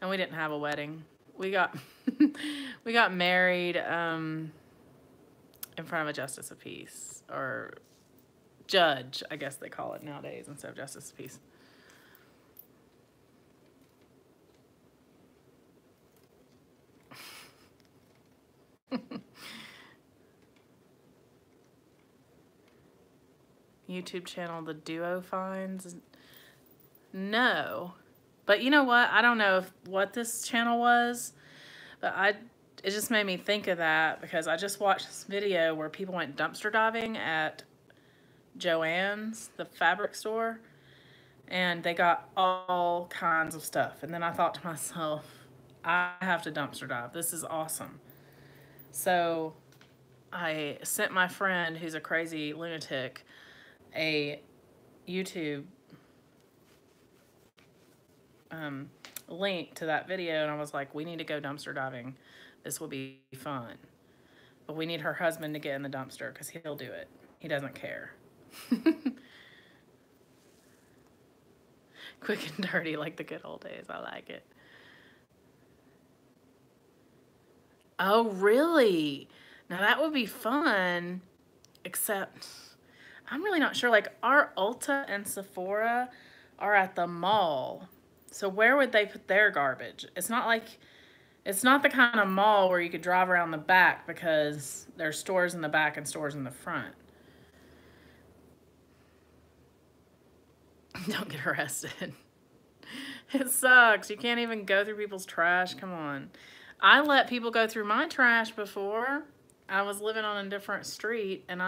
And we didn't have a wedding. We got we got married in front of a justice of peace, or judge, I guess they call it nowadays, instead of justice of peace. YouTube channel The Duo Finds. No. But you know what? I don't know what this channel was, but it just made me think of that because I just watched this video where people went dumpster diving at Joann's, the fabric store, and they got all kinds of stuff. And then I thought to myself, I have to dumpster dive. This is awesome. So I sent my friend, who's a crazy lunatic, a YouTube link to that video, and I was like, we need to go dumpster diving. This will be fun. But we need her husband to get in the dumpster because he'll do it. He doesn't care. Quick and dirty like the good old days. I like it. Oh, really? Now that would be fun, except I'm really not sure. Like, our Ulta and Sephora are at the mall. So where would they put their garbage? It's not the kind of mall where you could drive around the back because there's stores in the back and stores in the front. Don't get arrested. It sucks. You can't even go through people's trash. Come on. I let people go through my trash before. I was living on a different street, and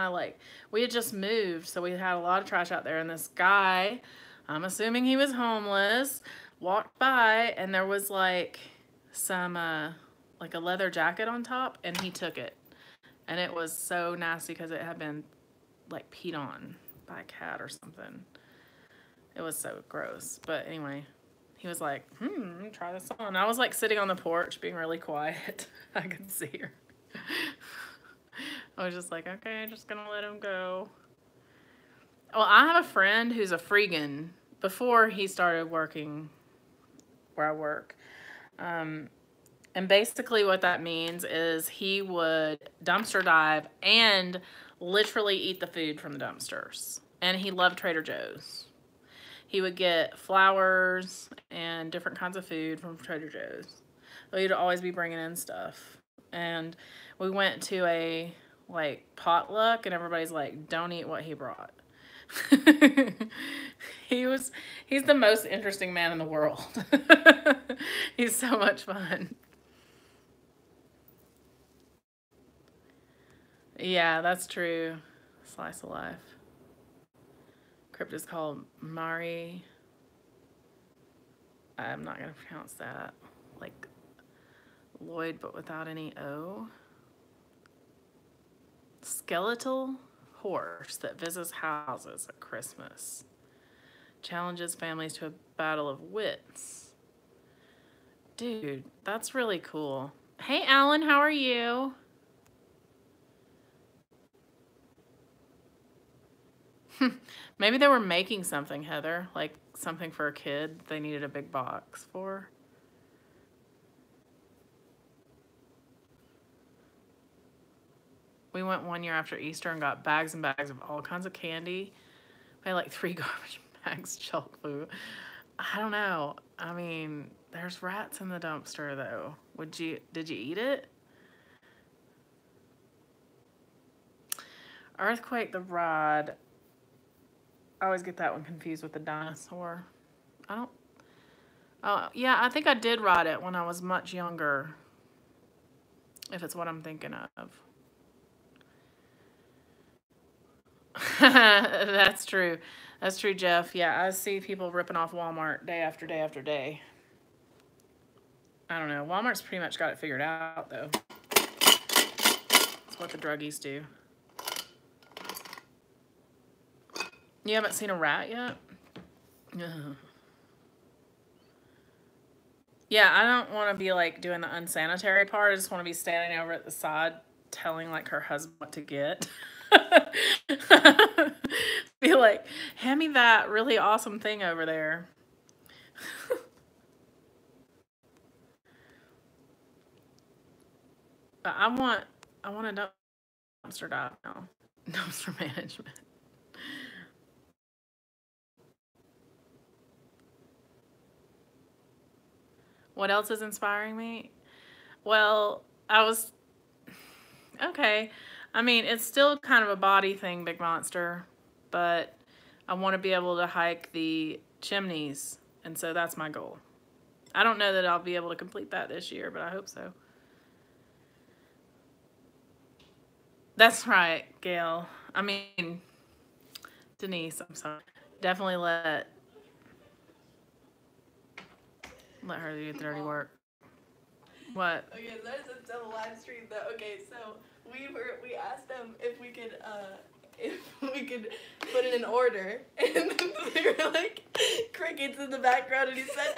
we had just moved, so we had a lot of trash out there, and this guy, I'm assuming he was homeless, walked by, and there was some like a leather jacket on top, and he took it, and it was so nasty because it had been like peed on by a cat or something. It was so gross. But anyway, he was like, try this on. I was like sitting on the porch being really quiet. I could see her. I was just like, okay, just gonna let him go. Well, I have a friend who's a freegan before he started working where I work. And basically what that means is he would dumpster dive and literally eat the food from the dumpsters. And he loved Trader Joe's. He would get flowers and different kinds of food from Trader Joe's. So he'd always be bringing in stuff. And we went to a potluck, and everybody's like, don't eat what he brought. He's the most interesting man in the world. He's so much fun. Yeah, that's true. Slice of life. Crypt is called Mari. I'm not going to pronounce that. Like Lloyd, but without any O. Skeletal horse that visits houses at Christmas. Challenges families to a battle of wits. Dude, that's really cool. Hey, Alan, how are you? Maybe they were making something, Heather, like something for a kid they needed a big box for. We went one year after Easter and got bags and bags of all kinds of candy. We had like 3 garbage bags of junk food. I don't know. I mean, there's rats in the dumpster though. Did you eat it? Earthquake the Ride. I always get that one confused with the dinosaur. I don't. Oh, yeah, I think I did ride it when I was much younger. If it's what I'm thinking of. That's true. That's true, Jeff. Yeah, I see people ripping off Walmart day after day after day. I don't know. Walmart's pretty much got it figured out, though. That's what the druggies do. You haven't seen a rat yet? Ugh. Yeah, I don't want to be like doing the unsanitary part. I just want to be standing over at the side telling like her husband what to get. Be like, hand me that really awesome thing over there. I want a dumpster dive now. Dumpster management. What else is inspiring me? Well, okay. I mean, it's still kind of a body thing, Big Monster, but I want to be able to hike the chimneys, and so that's my goal. I don't know that I'll be able to complete that this year, but I hope so. That's right, Gail. I mean, Denise, I'm sorry. Definitely let her do the dirty work. What? Okay, so there's a double live stream though. Okay, so we asked them if we could put in an order, and there were like crickets in the background, and he said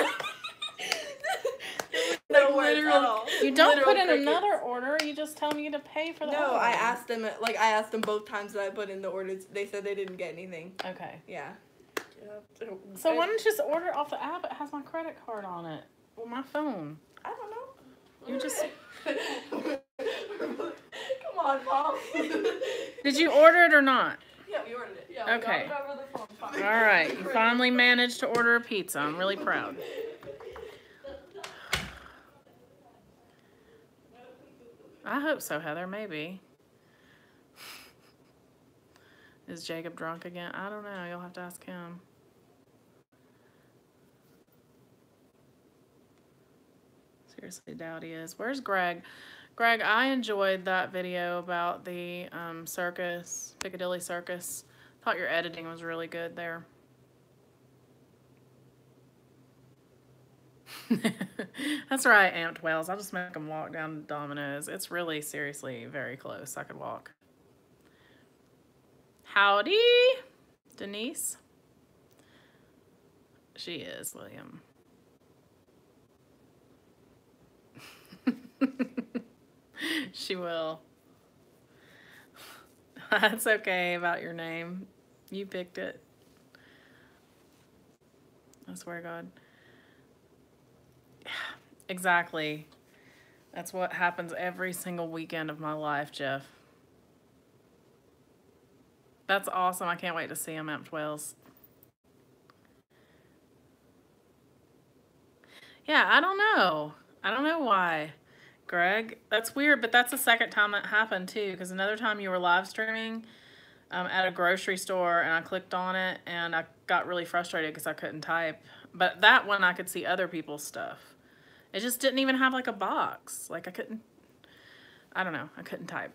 no words at all. You don't put in another order. You just tell me to pay for the order. No, I asked them both times that I put in the orders. They said they didn't get anything. Okay. Yeah. So why don't you just order off the app? It has my credit card on it. Or my phone. I don't know. You just... Come on, Mom. Did you order it or not? Yeah, we ordered it. Yeah, okay. We got it over the phone. All right. You finally managed to order a pizza. I'm really proud. I hope so, Heather. Maybe. Is Jacob drunk again? I don't know. You'll have to ask him. Seriously doubt he is. Where's Greg? Greg, I enjoyed that video about the circus, Piccadilly Circus. Thought your editing was really good there. That's right, Amped Wells. I'll just make them walk down Domino's. It's really, seriously, very close. I could walk. Howdy, Denise. She is, William. She will. That's okay about your name. You picked it. I swear to God. Exactly. That's what happens every single weekend of my life, Jeff. That's awesome. I can't wait to see him at Wells. Yeah, I don't know. I don't know why, Greg. That's weird, but that's the second time that happened too, because another time you were live streaming at a grocery store and I clicked on it and I got really frustrated because I couldn't type. But that one I could see other people's stuff. It just didn't even have like a box. Like I couldn't type.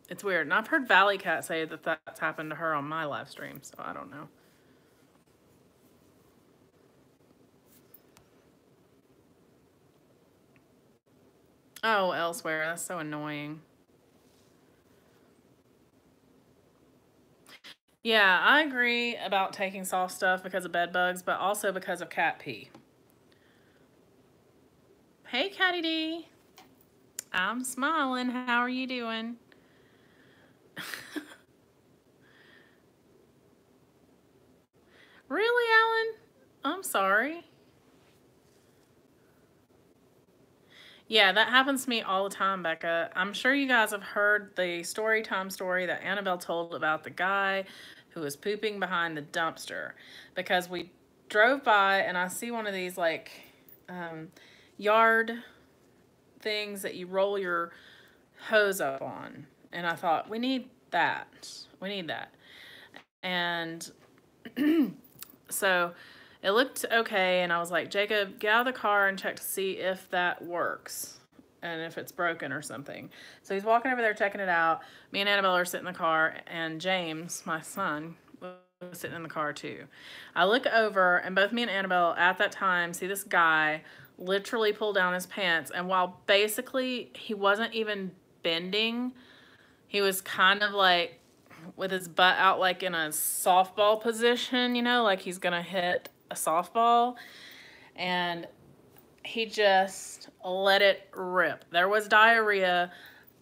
It's weird. And I've heard Valley Cat say that that's happened to her on my live stream, so I don't know. Oh, elsewhere. That's so annoying. Yeah, I agree about taking soft stuff because of bed bugs, but also because of cat pee. Hey, Catty D. I'm smiling. How are you doing? Really, Alan? I'm sorry. Yeah, that happens to me all the time, Becca. I'm sure you guys have heard the story time story that Annabelle told about the guy who was pooping behind the dumpster, because we drove by and I see one of these like um, yard things that you roll your hose up on, and I thought we need that. We need that. And so it looked okay, and I was like, Jacob, get out of the car and check to see if that works and if it's broken or something. So he's walking over there checking it out. Me and Annabelle are sitting in the car, and James, my son, was sitting in the car too. I look over, and both me and Annabelle at that time see this guy literally pull down his pants, and while basically he wasn't even bending, he was kind of like with his butt out like in a softball position, you know, like he's gonna hit a softball, and he just let it rip. There was diarrhea,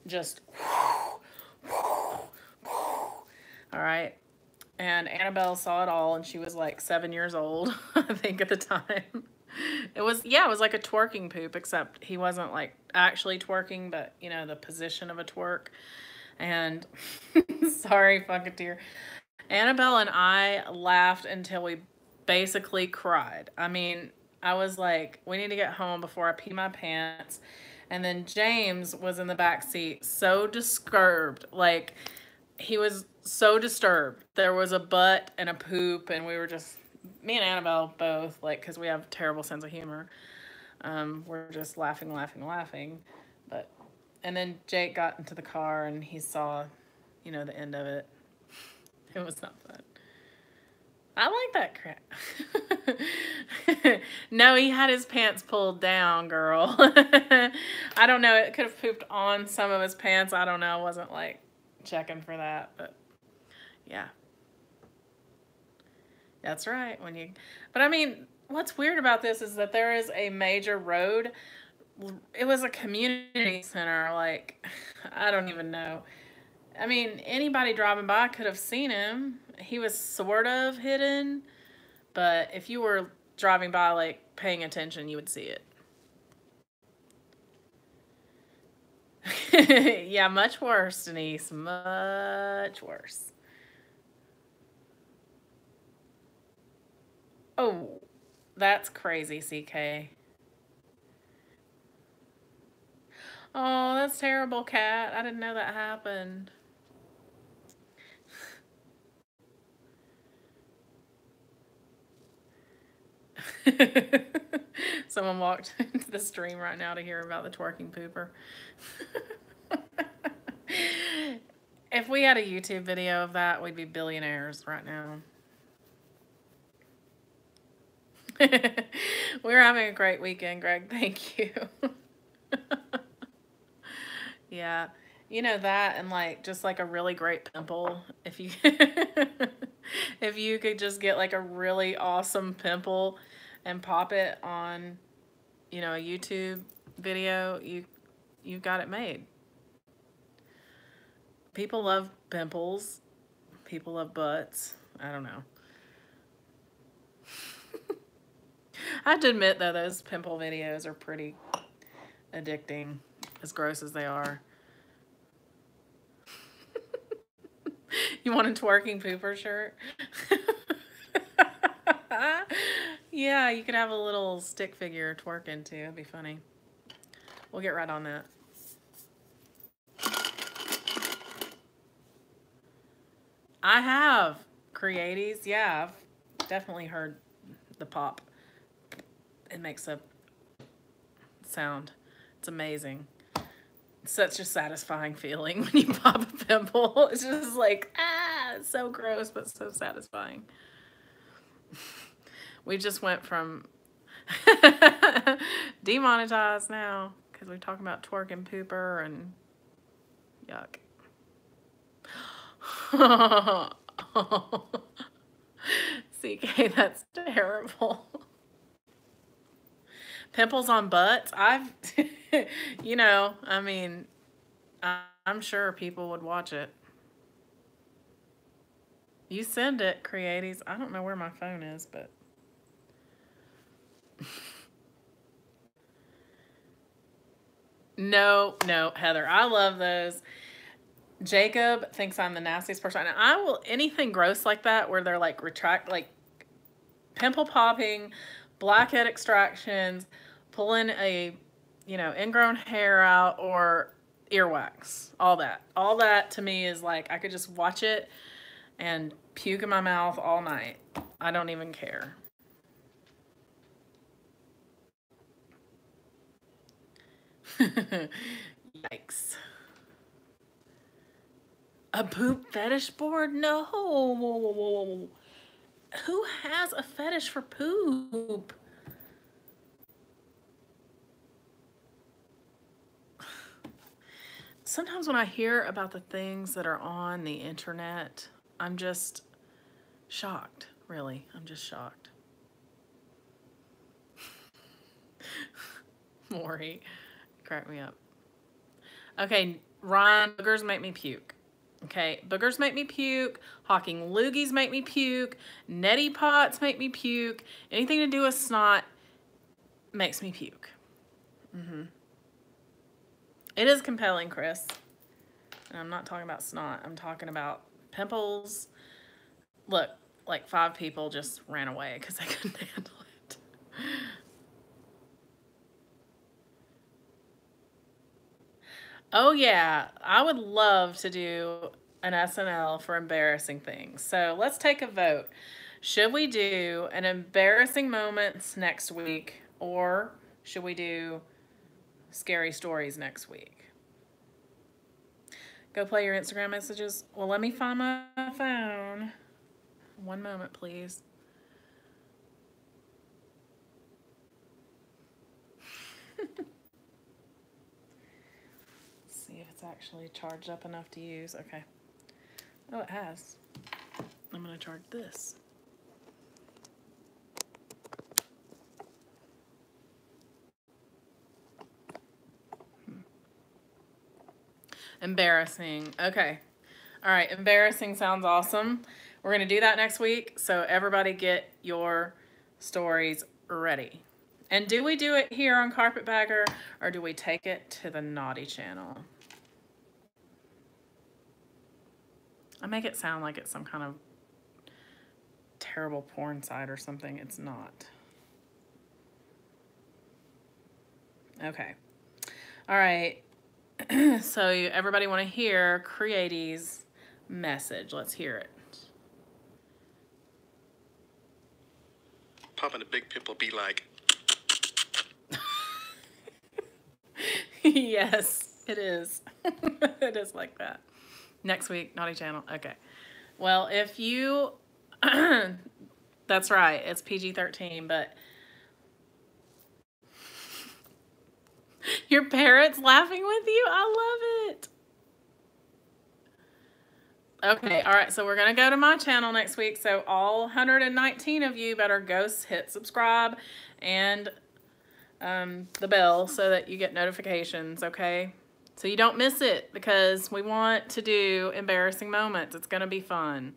just all right. And Annabelle saw it all, and she was like 7 years old, I think, at the time. It was like a twerking poop, except he wasn't like actually twerking, but you know, the position of a twerk. And sorry, Funketeer. Annabelle and I laughed until we basically cried. I mean, I was like, we need to get home before I pee my pants. And then James was in the back seat, so disturbed. Like, he was so disturbed. There was a butt and a poop, and we were just, me and Annabelle both, like, because we have a terrible sense of humor. We're just laughing. But, and then Jake got into the car, and he saw, you know, the end of it. It was not fun. I like that crap. No, he had his pants pulled down, girl. I don't know. It could have pooped on some of his pants. I don't know. I wasn't like checking for that, but yeah. That's right. But I mean, what's weird about this is that there is a major road. It was a community center. Like, I don't even know. I mean, anybody driving by could have seen him. He was sort of hidden, but if you were driving by, like, paying attention, you would see it. Yeah, much worse, Denise. Much worse. Oh, that's crazy, CK. Oh, that's terrible, Kat. I didn't know that happened. Someone walked into the stream right now to hear about the twerking pooper. If we had a YouTube video of that, we'd be billionaires right now. We're having a great weekend, Greg. Thank you. Yeah. You know that, and like just like a really great pimple. If you if you could just get like a really awesome pimple and pop it on, you know, a YouTube video, you've got it made. People love pimples. People love butts. I don't know. I have to admit, though, those pimple videos are pretty addicting, as gross as they are. You want a twerking pooper shirt? Yeah, you could have a little stick figure twerking, too. It'd be funny. We'll get right on that. I have. Creaties, yeah, I've definitely heard the pop. It makes a sound. It's amazing. Such a satisfying feeling when you pop a pimple. It's just like, it's so gross, but so satisfying. We just went from demonetized now because we're talking about twerk and pooper and yuck. CK, that's terrible. Pimples on butts? You know, I mean, I'm sure people would watch it. You send it, Creaties. I don't know where my phone is, but... No, Heather. I love those. Jacob thinks I'm the nastiest person. And I will, anything gross like that where they're like pimple popping, blackhead extractions, pulling a, ingrown hair out, or earwax. All that to me is like, I could just watch it and puke in my mouth all night. I don't even care. Yikes. A poop fetish board? No. Who has a fetish for poop? Sometimes when I hear about the things that are on the internet, I'm just shocked, really. I'm just shocked. Maury, crack me up. Okay, Ryan, boogers make me puke. Okay, boogers make me puke. Hawking loogies make me puke. Neti pots make me puke. Anything to do with snot makes me puke. It is compelling, Chris. And I'm not talking about snot. I'm talking about pimples. Look, like 5 people just ran away because they couldn't handle it. Oh yeah, I would love to do an SNL for embarrassing things. So let's take a vote. Should we do an embarrassing moments next week, or should we do scary stories next week? Go play your Instagram messages. Well, let me find my phone. One moment, please. See if it's actually charged up enough to use. Okay. Oh, it has. I'm going to charge this. Embarrassing. Okay. All right. Embarrassing sounds awesome. We're going to do that next week. So everybody get your stories ready. And do we do it here on Carpetbagger, or do we take it to the naughty channel? I make it sound like it's some kind of terrible porn site or something. It's not. Okay. All right. So everybody want to hear Creaty's message. Let's hear it. Popping a big pimple be like... Yes, it is. It is like that. Next week, naughty channel. Okay. Well, if you... That's right. It's PG-13, but... Your parents laughing with you? I love it. Okay, all right, so we're going to go to my channel next week. So all 119 of you better go hit subscribe and the bell so that you get notifications, okay? So you don't miss it, because we want to do embarrassing moments. It's going to be fun.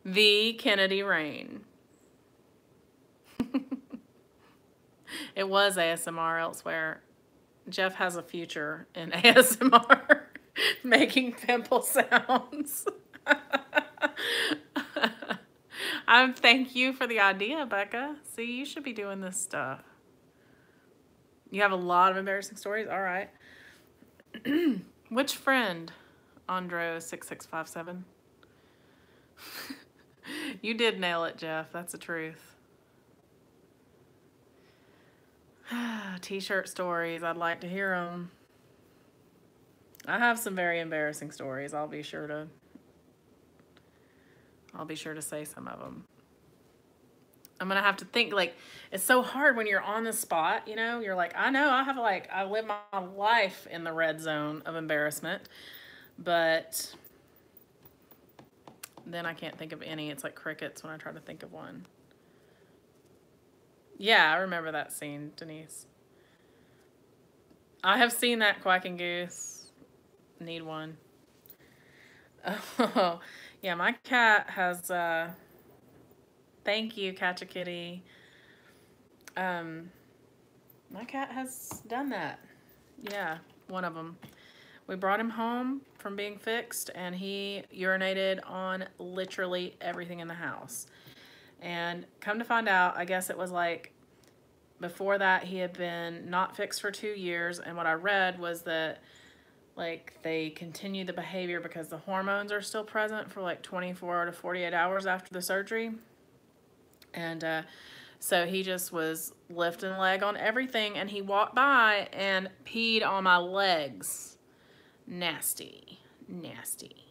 The Kennedy Rain. It was ASMR elsewhere. Jeff has a future in ASMR, making pimple sounds. Thank you for the idea, Becca. See, you should be doing this stuff. You have a lot of embarrassing stories? All right. Which friend? Andro6657. You did nail it, Jeff. That's the truth. T-shirt stories. I'd like to hear them. I have some very embarrassing stories. I'll be sure to say some of them. I'm gonna have to think, like, it's so hard when you're on the spot, you know? You're like, I know, I live my life in the red zone of embarrassment, but then I can't think of any. It's like crickets when I try to think of one. Yeah, I remember that scene, Denise. I have seen that Quacking Goose. need one. Oh, yeah, my cat has, thank you, Catch a Kitty. My cat has done that. Yeah, one of them. We brought him home from being fixed, and he urinated on literally everything in the house. And come to find out, I guess it was like before that he had been not fixed for 2 years, and what I read was that like they continue the behavior because the hormones are still present for like 24 to 48 hours after the surgery. And so he just was lifting a leg on everything, and he walked by and peed on my legs. Nasty. Nasty.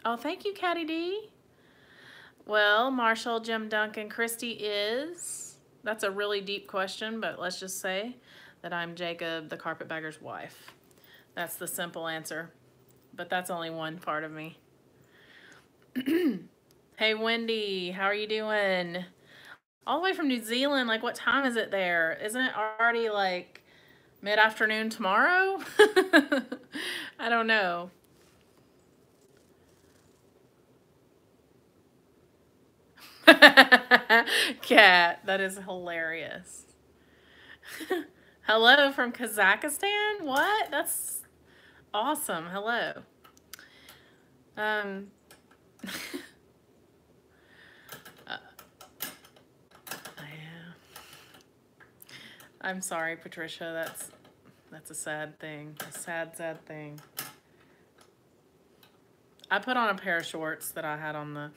Oh, thank you, Catty D. Well, Marshall, Jim Duncan, Christy is... That's a really deep question, but let's just say that I'm Jacob, the Carpetbagger's wife. That's the simple answer. But that's only one part of me. Hey, Wendy, how are you doing? All the way from New Zealand, like what time is it there? Isn't it already like mid-afternoon tomorrow? I don't know. Cat, that is hilarious. Hello from Kazakhstan? What? That's awesome. Hello. Yeah. I'm sorry, Patricia. That's a sad thing. A sad, sad thing. I put on a pair of shorts that I had on the...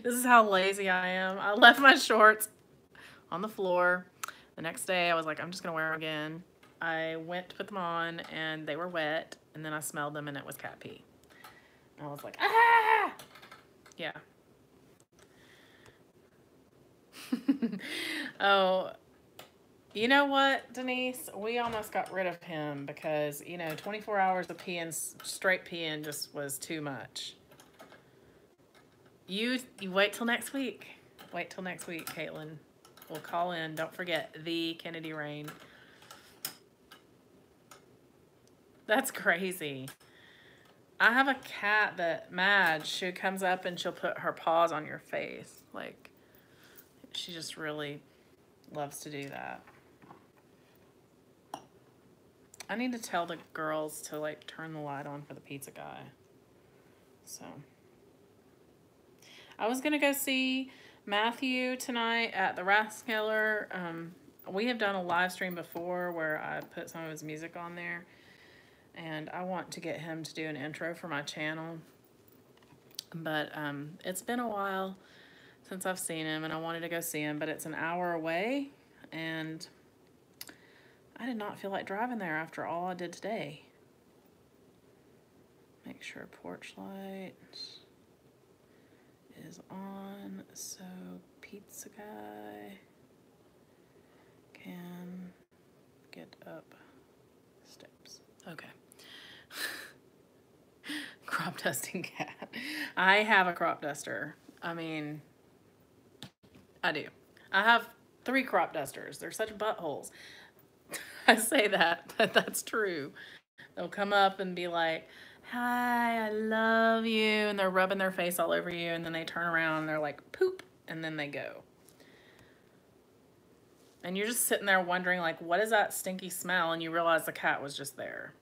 This is how lazy I am. I left my shorts on the floor. The next day, I was like, I'm just going to wear them again. I went to put them on, and they were wet, and then I smelled them, and it was cat pee. And I was like, ah! Yeah. Oh, you know what, Denise? We almost got rid of him because, 24 hours of peeing, straight peeing just was too much. You wait till next week. Wait till next week, Caitlin. We'll call in. Don't forget, the Kennedy Rain. That's crazy. I have a cat that, Madge, she comes up and she'll put her paws on your face. Like, she just really loves to do that. I need to tell the girls to, like, turn the light on for the pizza guy. So... I was going to go see Matthew tonight at the Rathskeller. We have done a live stream before where I put some of his music on there. And I want to get him to do an intro for my channel. But it's been a while since I've seen him, and I wanted to go see him. But it's an hour away, and I did not feel like driving there after all I did today. Make sure porch light is on, so pizza guy can get up steps. Okay. Crop dusting cat. I have a crop duster. I mean, I do. I have 3 crop dusters. They're such buttholes. I say that, but that's true. They'll come up and be like, hi, I love you, and they're rubbing their face all over you, and then they turn around and they're like, poop, and then they go. And you're just sitting there wondering, like, what is that stinky smell? And you realize the cat was just there.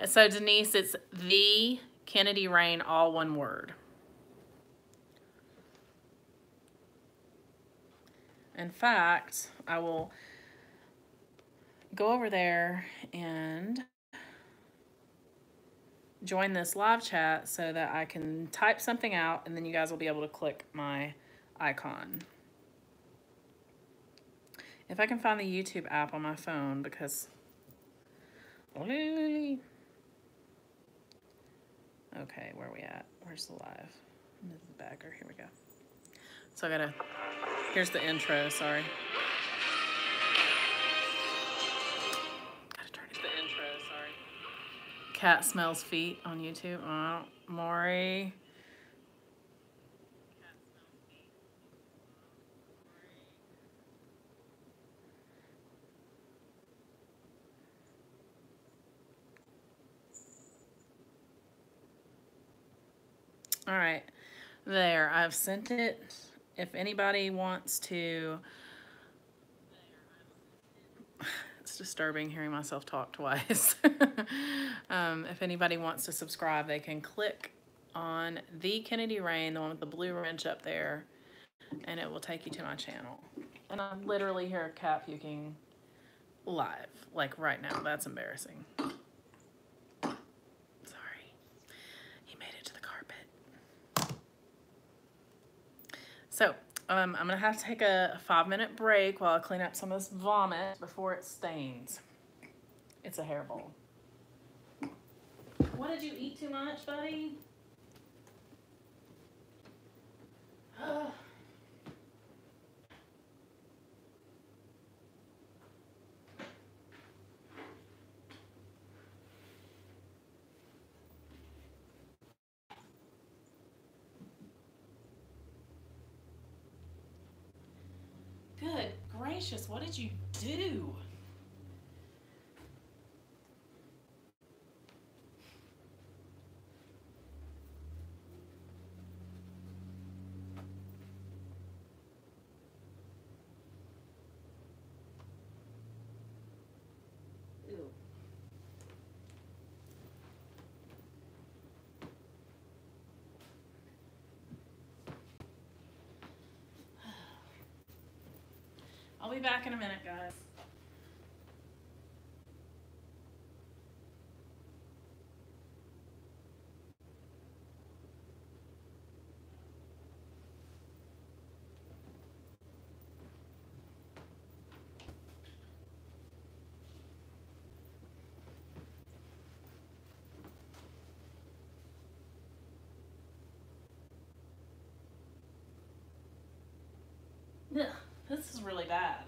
So, Denise, it's the Kennedy Rain, all one word. In fact, I will go over there and join this live chat so that I can type something out, and then you guys will be able to click my icon. If I can find the YouTube app on my phone, because... Okay, where are we at? Where's the live? Mrs. Bagger, here we go. So I gotta... Here's the intro, sorry. Cat smells feet on YouTube. Oh, Maury. All right, there, I've sent it. If anybody wants to, it's disturbing hearing myself talk twice. If anybody wants to subscribe, they can click on the Kennedy Rain, the one with the blue wrench up there, and it will take you to my channel. And I literally hear a cat puking live, like right now. That's embarrassing. Sorry. He made it to the carpet. So, I'm gonna have to take a 5-minute break while I clean up some of this vomit before it stains. It's a hairball. What, did you eat too much, buddy? Good gracious, what did you do? Ew. I'll be back in a minute, guys. Ugh, this is really bad.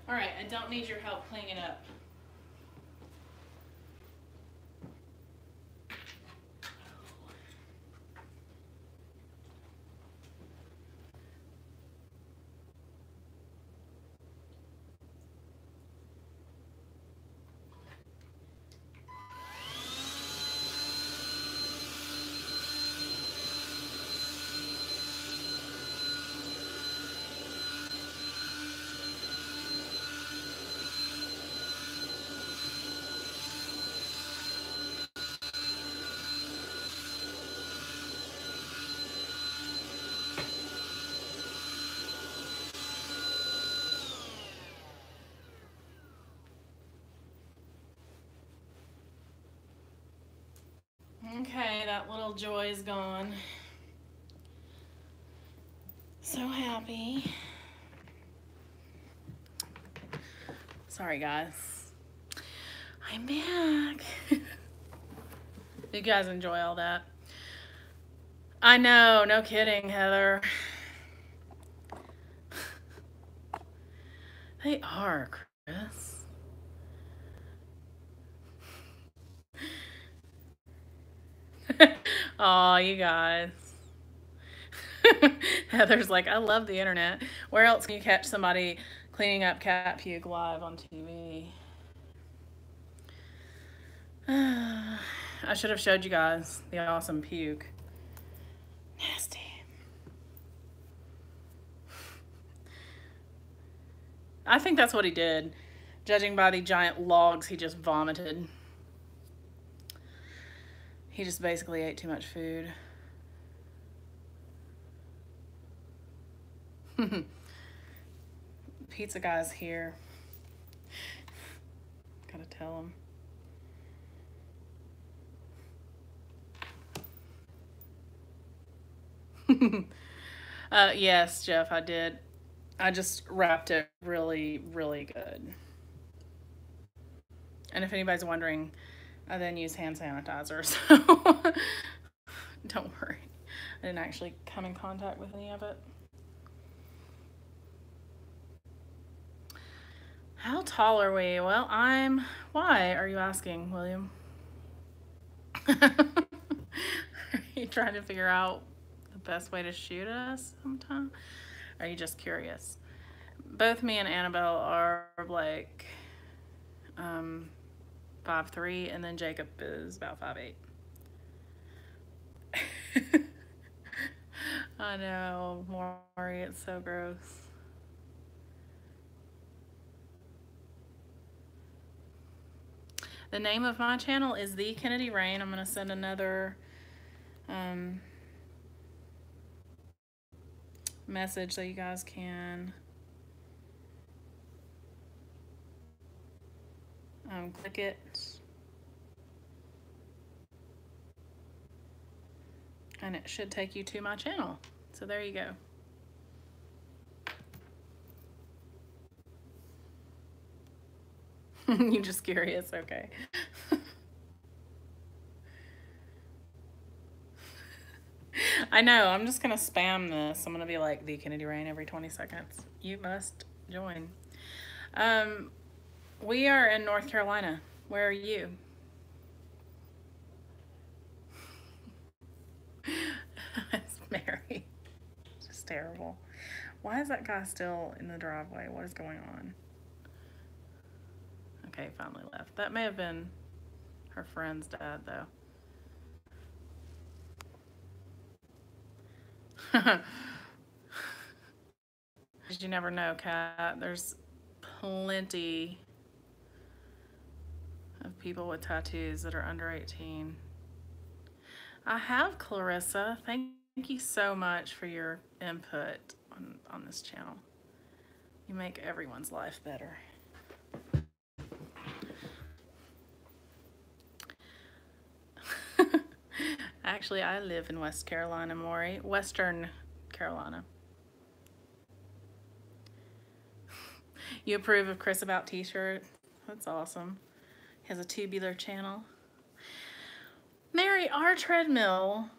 All right, I don't need your help cleaning up. Okay, that little joy is gone. So happy. Sorry, guys. I'm back. You guys enjoy all that? I know, no kidding, Heather. They are, Chris. Aw, you guys. Heather's like, I love the internet. Where else can you catch somebody cleaning up cat puke live on TV? I should have showed you guys the awesome puke. Nasty. I think that's what he did. Judging by the giant logs he just vomited. He just basically ate too much food. Pizza guy's here. Gotta tell him. Yes, Jeff, I did. I just wrapped it really, really good. And if anybody's wondering, I then use hand sanitizer, so don't worry. I didn't actually come in contact with any of it. How tall are we? Well, why are you asking, William? Are you trying to figure out the best way to shoot us sometime? Are you just curious? Both me and Annabelle are like 5'3", and then Jacob is about 5'8". I know, Maury, it's so gross. The name of my channel is The Kennedy Rain. I'm going to send another message so you guys can click it. And it should take you to my channel. So there you go. You're just curious, okay. I know, I'm just gonna spam this. I'm gonna be like, The Kennedy Rain every 20 seconds. You must join. We are in North Carolina. Where are you? It's Mary. Just terrible. Why is that guy still in the driveway? What is going on? Okay, finally left. That may have been her friend's dad, though. Did you never know, Kat? There's plenty of people with tattoos that are under 18. I have, Clarissa. Thank you so much for your input on this channel. You make everyone's life better. Actually, I live in West Carolina, Maury. Western Carolina. You approve of Chris About T-shirt? That's awesome. He has a tubular channel. Mary, our treadmill,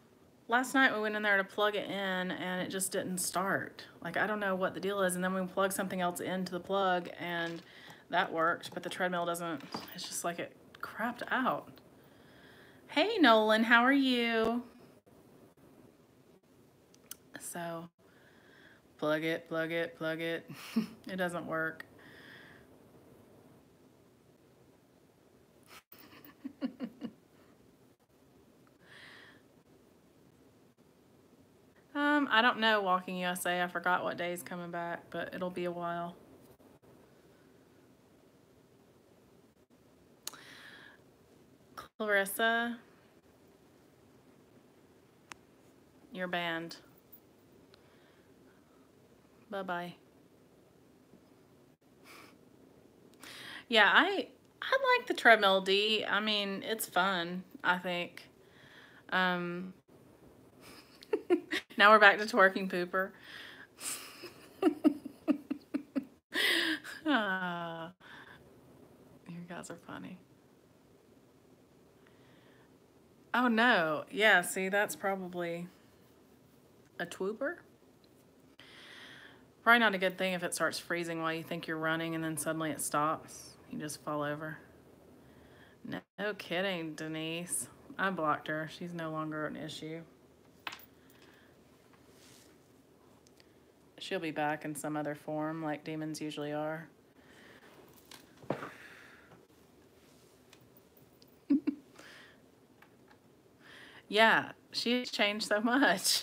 last night we went in there to plug it in and it just didn't start. Like, I don't know what the deal is. And then we plugged something else into the plug and that worked, but the treadmill doesn't. It's just like it crapped out. Hey, Nolan, how are you? So, plug it, plug it, plug it. It doesn't work. I don't know, Walking USA. I forgot what day's coming back, but it'll be a while. Clarissa, you're banned. Bye-bye. Yeah, I like the treadmill, D. I mean, it's fun, I think. Now we're back to twerking pooper. You guys are funny. Oh no, yeah, see, that's probably a twooper. Probably not a good thing if it starts freezing while you think you're running and then suddenly it stops. You just fall over. No kidding, Denise. I blocked her. She's no longer an issue. She'll be back in some other form like demons usually are. Yeah, she's changed so much.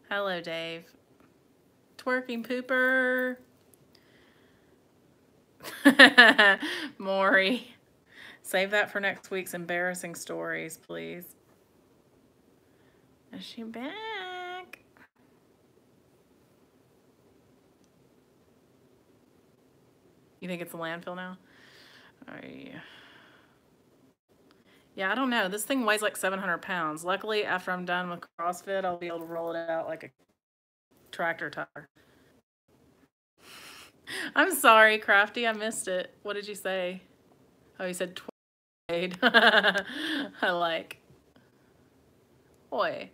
Hello, Dave. Twerking pooper. Maury. Save that for next week's embarrassing stories, please. Is she back? You think it's a landfill now? Oh, yeah. Yeah, I don't know. This thing weighs like 700 pounds. Luckily, after I'm done with CrossFit, I'll be able to roll it out like a tractor tire. I'm sorry, Crafty. I missed it. What did you say? Oh, you said twade. I like. Boy.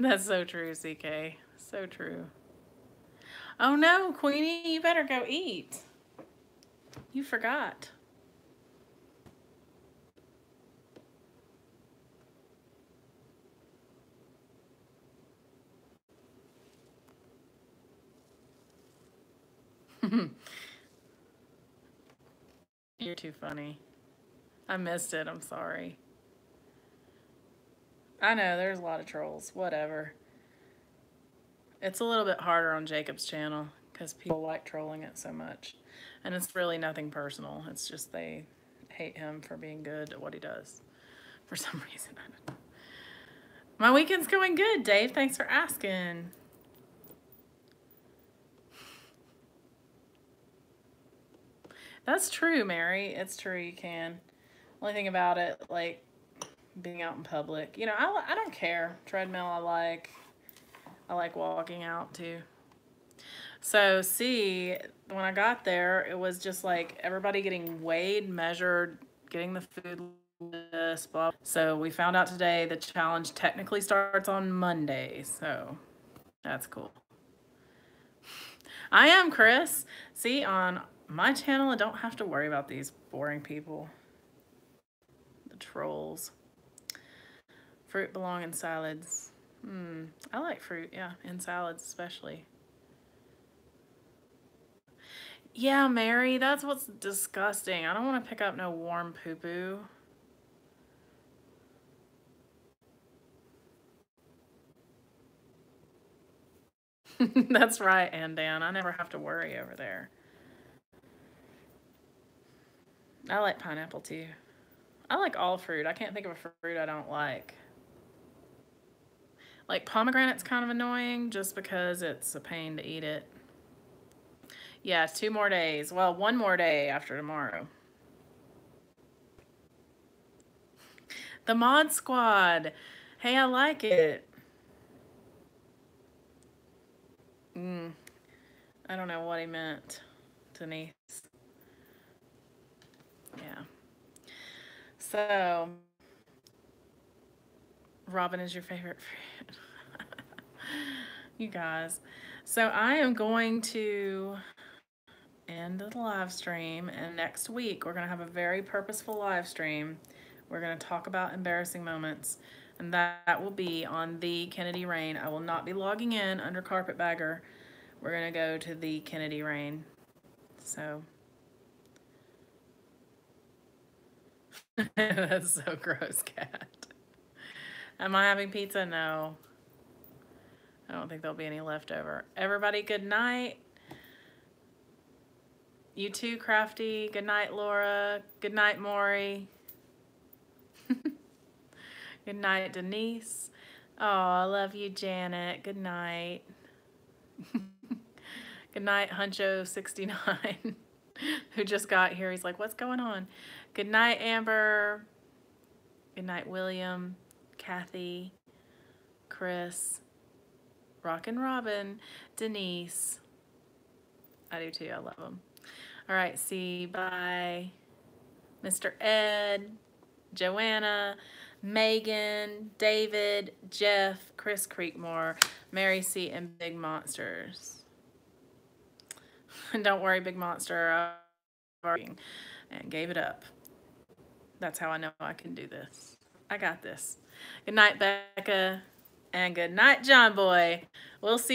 That's so true, CK. So true. Oh no, Queenie, you better go eat. You forgot. You're too funny. I missed it. I'm sorry. I know, there's a lot of trolls. Whatever. It's a little bit harder on Jacob's channel because people like trolling it so much. And it's really nothing personal. It's just they hate him for being good at what he does. For some reason, I don't know. My weekend's going good, Dave. Thanks for asking. That's true, Mary. It's true, you can. Only thing about it, like, being out in public. You know, I don't care. Treadmill I like walking out, too. So, see, when I got there, it was just like everybody getting weighed, measured, getting the food list, blah. So, we found out today the challenge technically starts on Monday. So, that's cool. I am Chris. See, on my channel, I don't have to worry about these boring people. The trolls. Fruit belong in salads. I like fruit, yeah, in salads especially. Yeah, Mary, that's what's disgusting. I don't want to pick up no warm poo-poo. That's right, and Dan. I never have to worry over there. I like pineapple too. I like all fruit. I can't think of a fruit I don't like. Like pomegranate's kind of annoying just because it's a pain to eat it. Yeah, 2 more days. Well, 1 more day after tomorrow. The Mod Squad. Hey, I like it. I don't know what he meant, Denise. Yeah. So, Robin is your favorite fruit. You guys. So I am going to end the live stream, and next week we're going to have a very purposeful live stream. We're going to talk about embarrassing moments, and that will be on the Kennedy Rain. I will not be logging in under Carpetbagger. We're going to go to the Kennedy Rain. So that's so gross, Cat. Am I having pizza? No. I don't think there'll be any left over. Everybody, good night. You too, Crafty. Good night, Laura. Good night, Maury. Good night, Denise. Oh, I love you, Janet. Good night. Good night, Huncho69, who just got here. He's like, what's going on? Good night, Amber. Good night, William, Kathy, Chris, Rockin' Robin, Denise. I do too. I love them. All right, see, bye. Mr. Ed, Joanna, Megan, David, Jeff, Chris Creekmore, Mary C, and Big Monsters. And don't worry, Big Monster, and gave it up. That's how I know I can do this. I got this. Good night, Becca, and good night, John Boy. We'll see